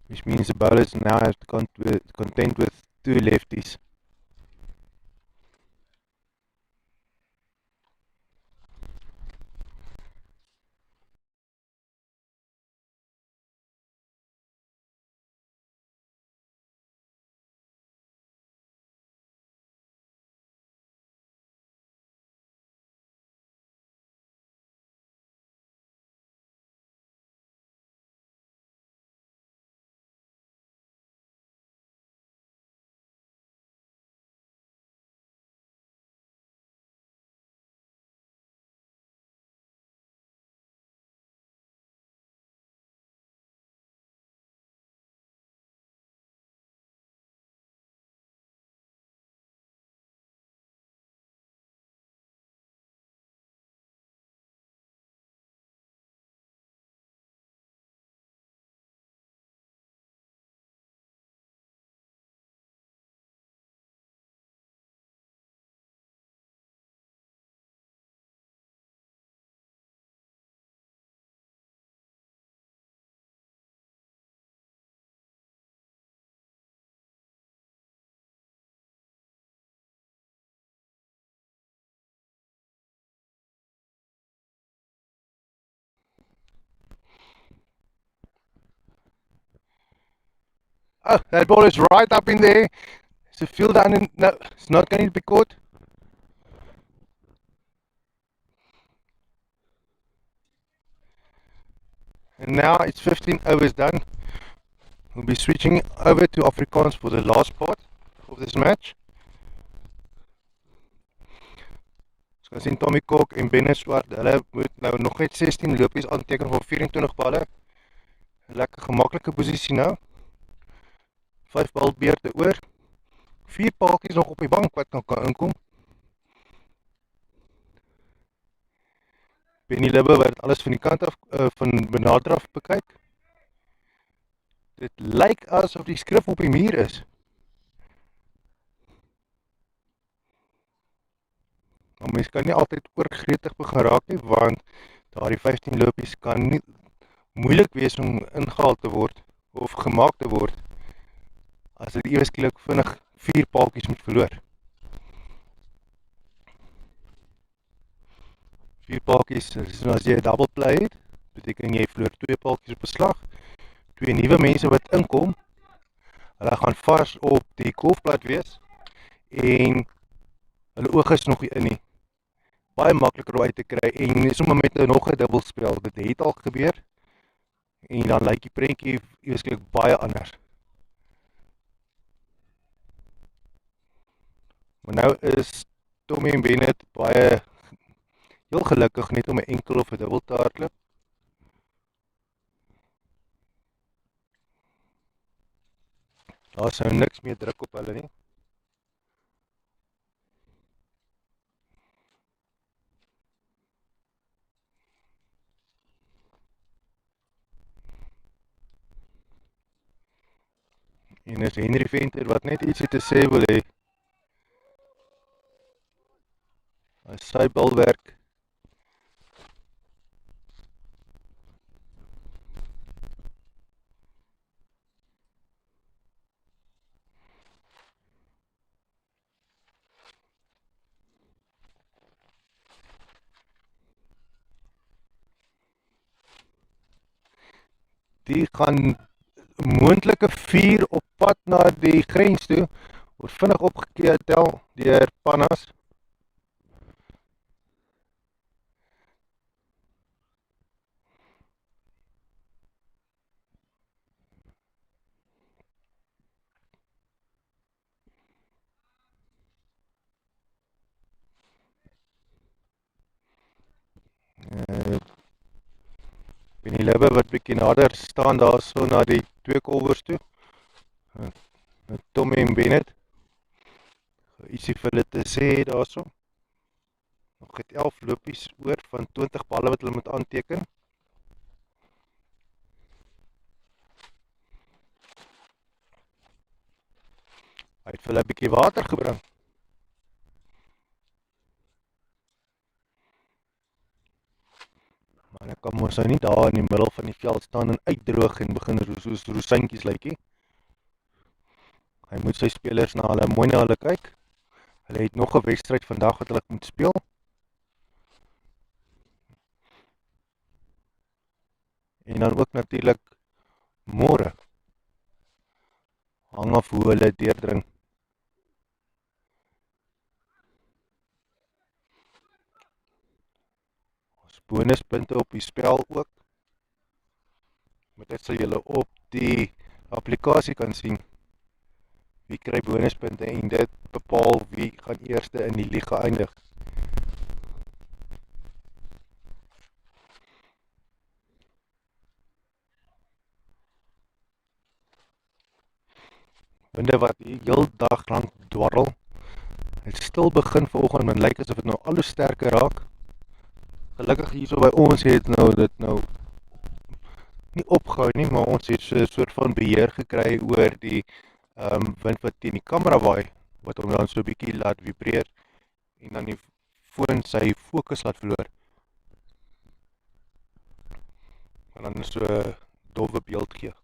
Which means the bowlers now have to contend with 2 lefties. Oh, that ball is right up in there. It's a fielder and no, it's not going to be caught. And now it's 15 overs done. We'll be switching over to Afrikaans for the last part of this match. Ons kan sien Tommy Kok en Benne Swart, hulle moet nou nog net 16 lopies aanteken van 24 balle. Lekker gemaklike posisie nou. 5 balbeurte oor. 4 paaltjies nog op die bank wat kan inkom. Benny Libbe wat alles van die kant af, van benader af bekyk. Dit lyk asof die skrif op die muur is. Maar mens kan nie altyd oorgretig begin raak nie, want daardie 15 lopies kan nie moeilik wees om ingehaal te word of gemaak te word as dit ewe skielik vinnig 4 paaltjies moet verloor. 4 paaltjies, as jy 'n double play het, beteken jy verloor 2 paaltjies op 'n slag. 2 nuwe mense wat inkom, hulle gaan vars op die golfpad wees en hulle oog is nog nie in nie. Baie makliker om uit te kry en sommer met nog 'n dubbelspel. Dit het al gebeur en dan lyk die prentjie eesklik baie anders. Maar nou is Tommy en Bennett baie heel gelukkig net om 'n enkel of 'n dubbel te hardloop. Daar sou niks meer druk op hulle nie. En is Henry Venter wat net ietsie te sê wil hê. As sy bal werk. Die gaan moontlike 4 op pad na die grens toe, word vinnig opgetel deur Pannas. Benny Libbe wat bietjie nader staan daar so na die 2 kolwers toe. Tommy en Bennett. Ietsie vir hulle te sê daarso. Nog het 11 lopies oor van 20 balle wat hulle moet aanteken. Hy het vir hulle 'n bietjie water gebring. Maar dan kan ons nou nie daar in die middel van die veld staan en uitdroog en begin soos rosyntjies lykie. Hy moet sy spelers mooi na hulle kyk. Hulle het nog 'n wedstryd vandag wat hulle moet speel. En dan ook natuurlik môre. Hang af hoe hulle deurdring. Ons bonuspunte op die spel ook. Met dit sal julle op die applikasie kan sien wie kry bonuspunte en dit bepaal wie gaan eerste in die liga eindig. Winde wat die heel dag lank dwarrel. Het stil begin vanoggend, maar lyk asof dit nou al hoe sterker raak. Gelukkig hierso by ons het dit nie opgehou nie, maar ons het so 'n soort van beheer gekry oor die wind wat teen die kamera waai, wat hom dan so 'n bietjie laat vibreer en dan die foon sy fokus laat verloor. En dan so 'n dowwe beeld gee.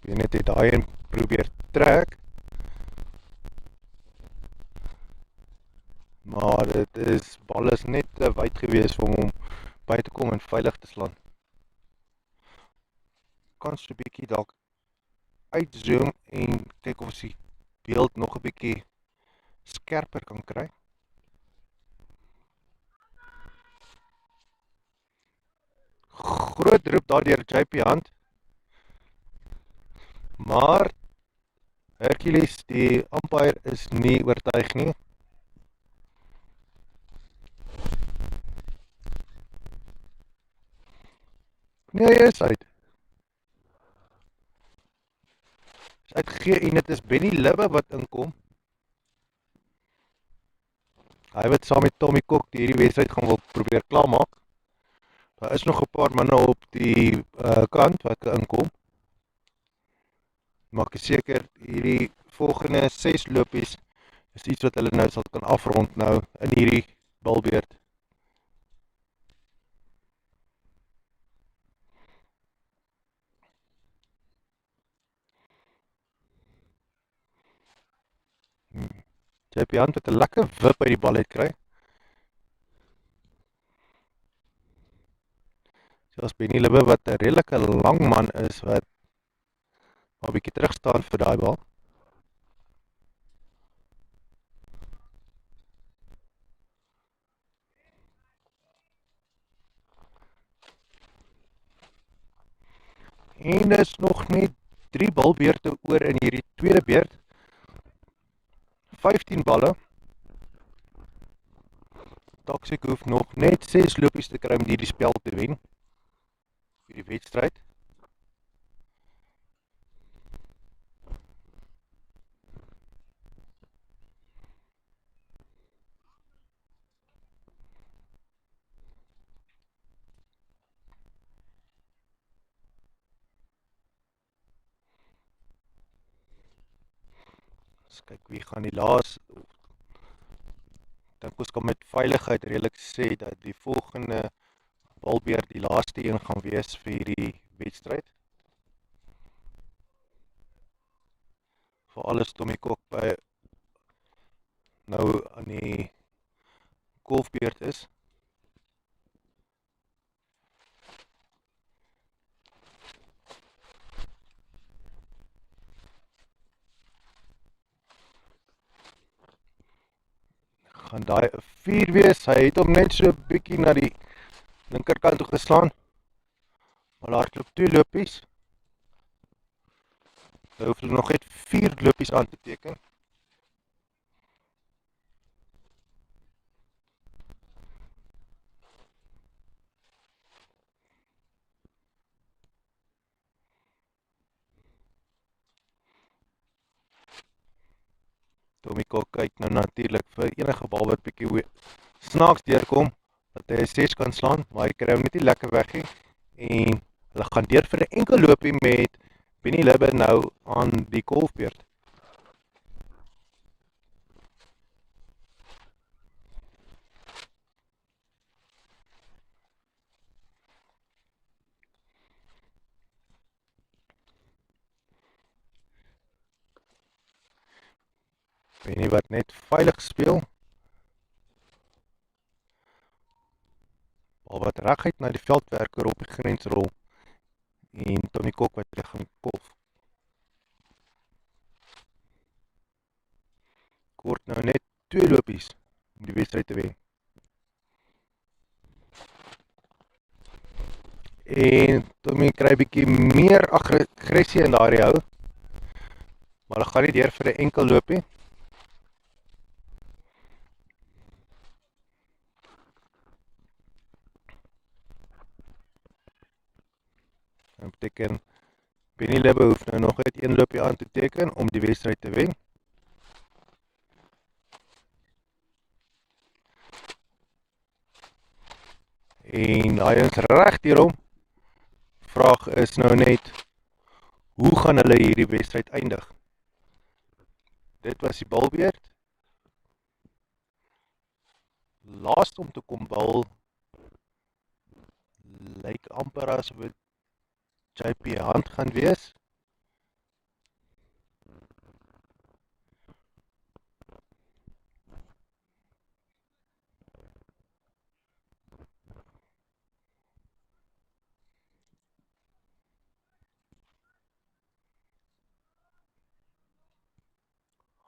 Bennett het daai en probeer trek. maar bal is net te wyd gewees om hom by te kom en veilig te slaan. Kan so 'n bietjie dalk uitzoom en kyk of ons die beeld nog 'n bietjie skerper kan kry. Groot roep daar deur JP Hand, maar Hercules, die umpire, is nie oortuig nie. Nee, hy is uit. Is uitgegee en dit is Benny Libbe wat inkom. Hy wat saam met Tommy Kok hierdie wedstryd gaan wil probeer klaarmaak. Daar is nog 'n paar manne op die kant wat inkom. Maak seker hierdie volgende 6 lopies is iets wat hulle nou sal kan afrond nou in hierdie bilbeerd. JP Hand wat 'n lekker wip uit die bal uit kry. Soos Benny Libbe wat 'n redelike lang man is wat maar 'n bietjie terug staan vir daai bal. En is nog net 3 balbeurte oor in hierdie tweede beurt. 15 balle. Toxic hoef nog net 6 lopies te kry om hierdie spel te wen. Hierdie wedstryd. Ons kyk wie gaan die laas. Dink ons kan met veiligheid redelik sê dat die volgende balbeurt die laaste een gaan wees vir hierdie wedstryd. Vir alles Tommy Kok by nou aan die golfbeurt is. Gaan daai 'n 4 wees. Hy het hom net so 'n bietjie na die linkerkant toe geslaan. Maar daar hardloop 2 lopies. Hy hoef nog net 4 lopies aan te teken. Tommy Kok kyk nou natuurlik vir enige bal wat bietjie snaaks deurkom, dat hy 6 kan slaan, maar hy kry hom net nie lekker weg nie. En hulle gaan deur vir 'n enkel lopie met Benny Libbe nou aan die golfbeurt. Benny wat net veilig speel. Bal wat reguit na die veldwerker op die grens rol. En Tommy Kok wat weer gaan golf. Kort nou net 2 lopies om die wedstryd te wen. En Tommy kry bietjie meer aggressie in daardie hou. Maar hulle gaan nie deur vir 'n enkel lopie. Dat beteken Benny Libbe hoef nou nog net 1 loopie aan te teken om die wedstryd te wen. En hy is reg deur hom. Vraag is nou net, hoe gaan hulle hierdie wedstryd eindig? Dit was die balbeurt. Laaste om te kom bal lyk amper asof dit JP Hand gaan wees.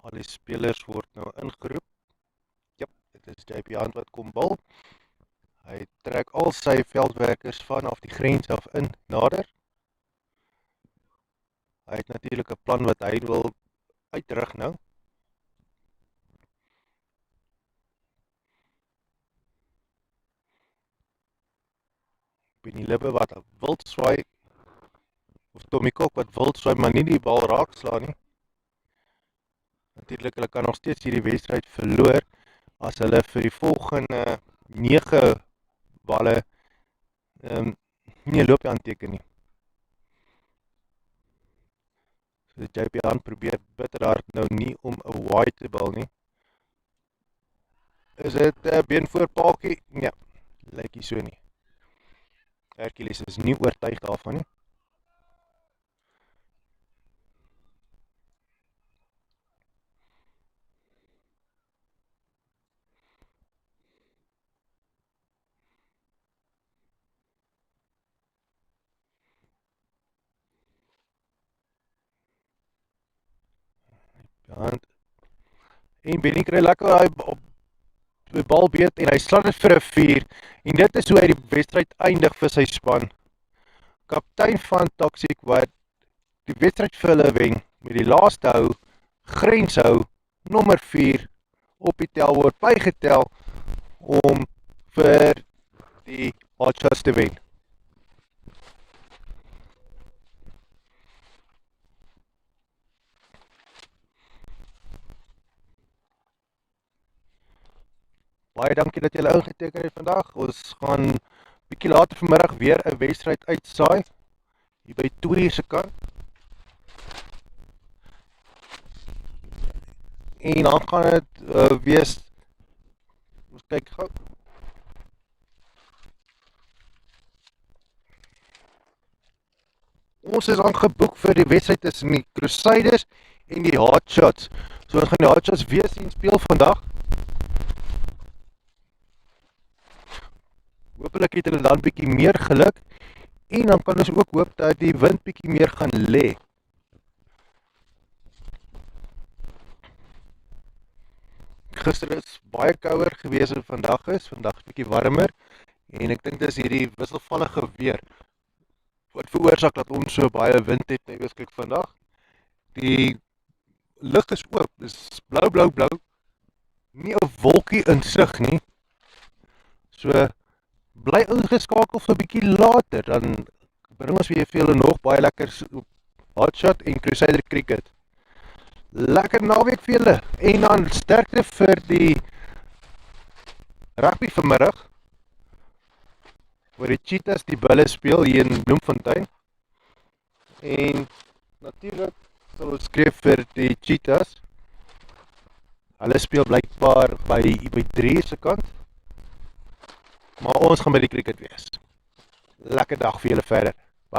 Al die spelers word nou ingeroep. Jep, dit is JP Hunt wat kom bal. Hy trek al sy veldwerkers vanaf die grens af in nader. Hy het natuurlik 'n plan wat hy wil uitrig nou. Benny Libbe wat wild swaai, of Tommy Kok wat wild swaai, maar nie die bal raak slaan nie. Natuurlik, hulle kan nog steeds hierdie wedstryd verloor as hulle vir die volgende 9 balle nie 'n loopie aanteken nie. So JP Hunt probeer bitter hard nou nie om 'n wide te bal nie. Is dit 'n beenvoorpaaltjie? Nee, lyk nie so nie. Hercules is nie oortuig daarvan nie. En Benny kry lekker hy bal beet en hy slaan dit vir 'n 4 en dit is hoe hy die wedstryd eindig vir sy span. Kaptein van Toxic wat die wedstryd vir hulle wen met die laaste hou, grens hou, nommer 4 op die tel word bygetel om vir die Hotshots te wen. Baie dankie dat julle ingeteken het vandag. Ons gaan bietjie later vanmiddag weer 'n wedstryd uitsaai hier by 2 se kant. En dan gaan dit wees, ons kyk gou. Ons is aangeboek vir die wedstryd tussen die Crusaders en die Hotshots. So ons gaan die Hotshots weer sien speel vandag. Hoopelik het hulle dan bietjie meer geluk en dan kan ons ook hoop dat die wind bietjie meer gaan lê. Gister is baie kouer gewees en vandag is bietjie warmer en ek dink dis hierdie wisselvallige weer wat veroorsaak dat ons so baie wind het nou oorsklik vandag. Die lug is oop, dis blou, nie 'n wolkie in sig nie. So bly ingeskakel vir 'n bietjie later, dan bring ons weer vir julle nog baie lekker Hotshot en Crusader cricket. Lekker naweek vir julle en dan sterkte vir die rugby vanmiddag waar die Cheetahs die bulle speel hier in Bloemfontein. En natuurlik sal ons skryf vir die Cheetahs. Hulle speel blykbaar by 3 se kant. Maar ons gaan by die cricket wees. Lekker dag vir julle verder.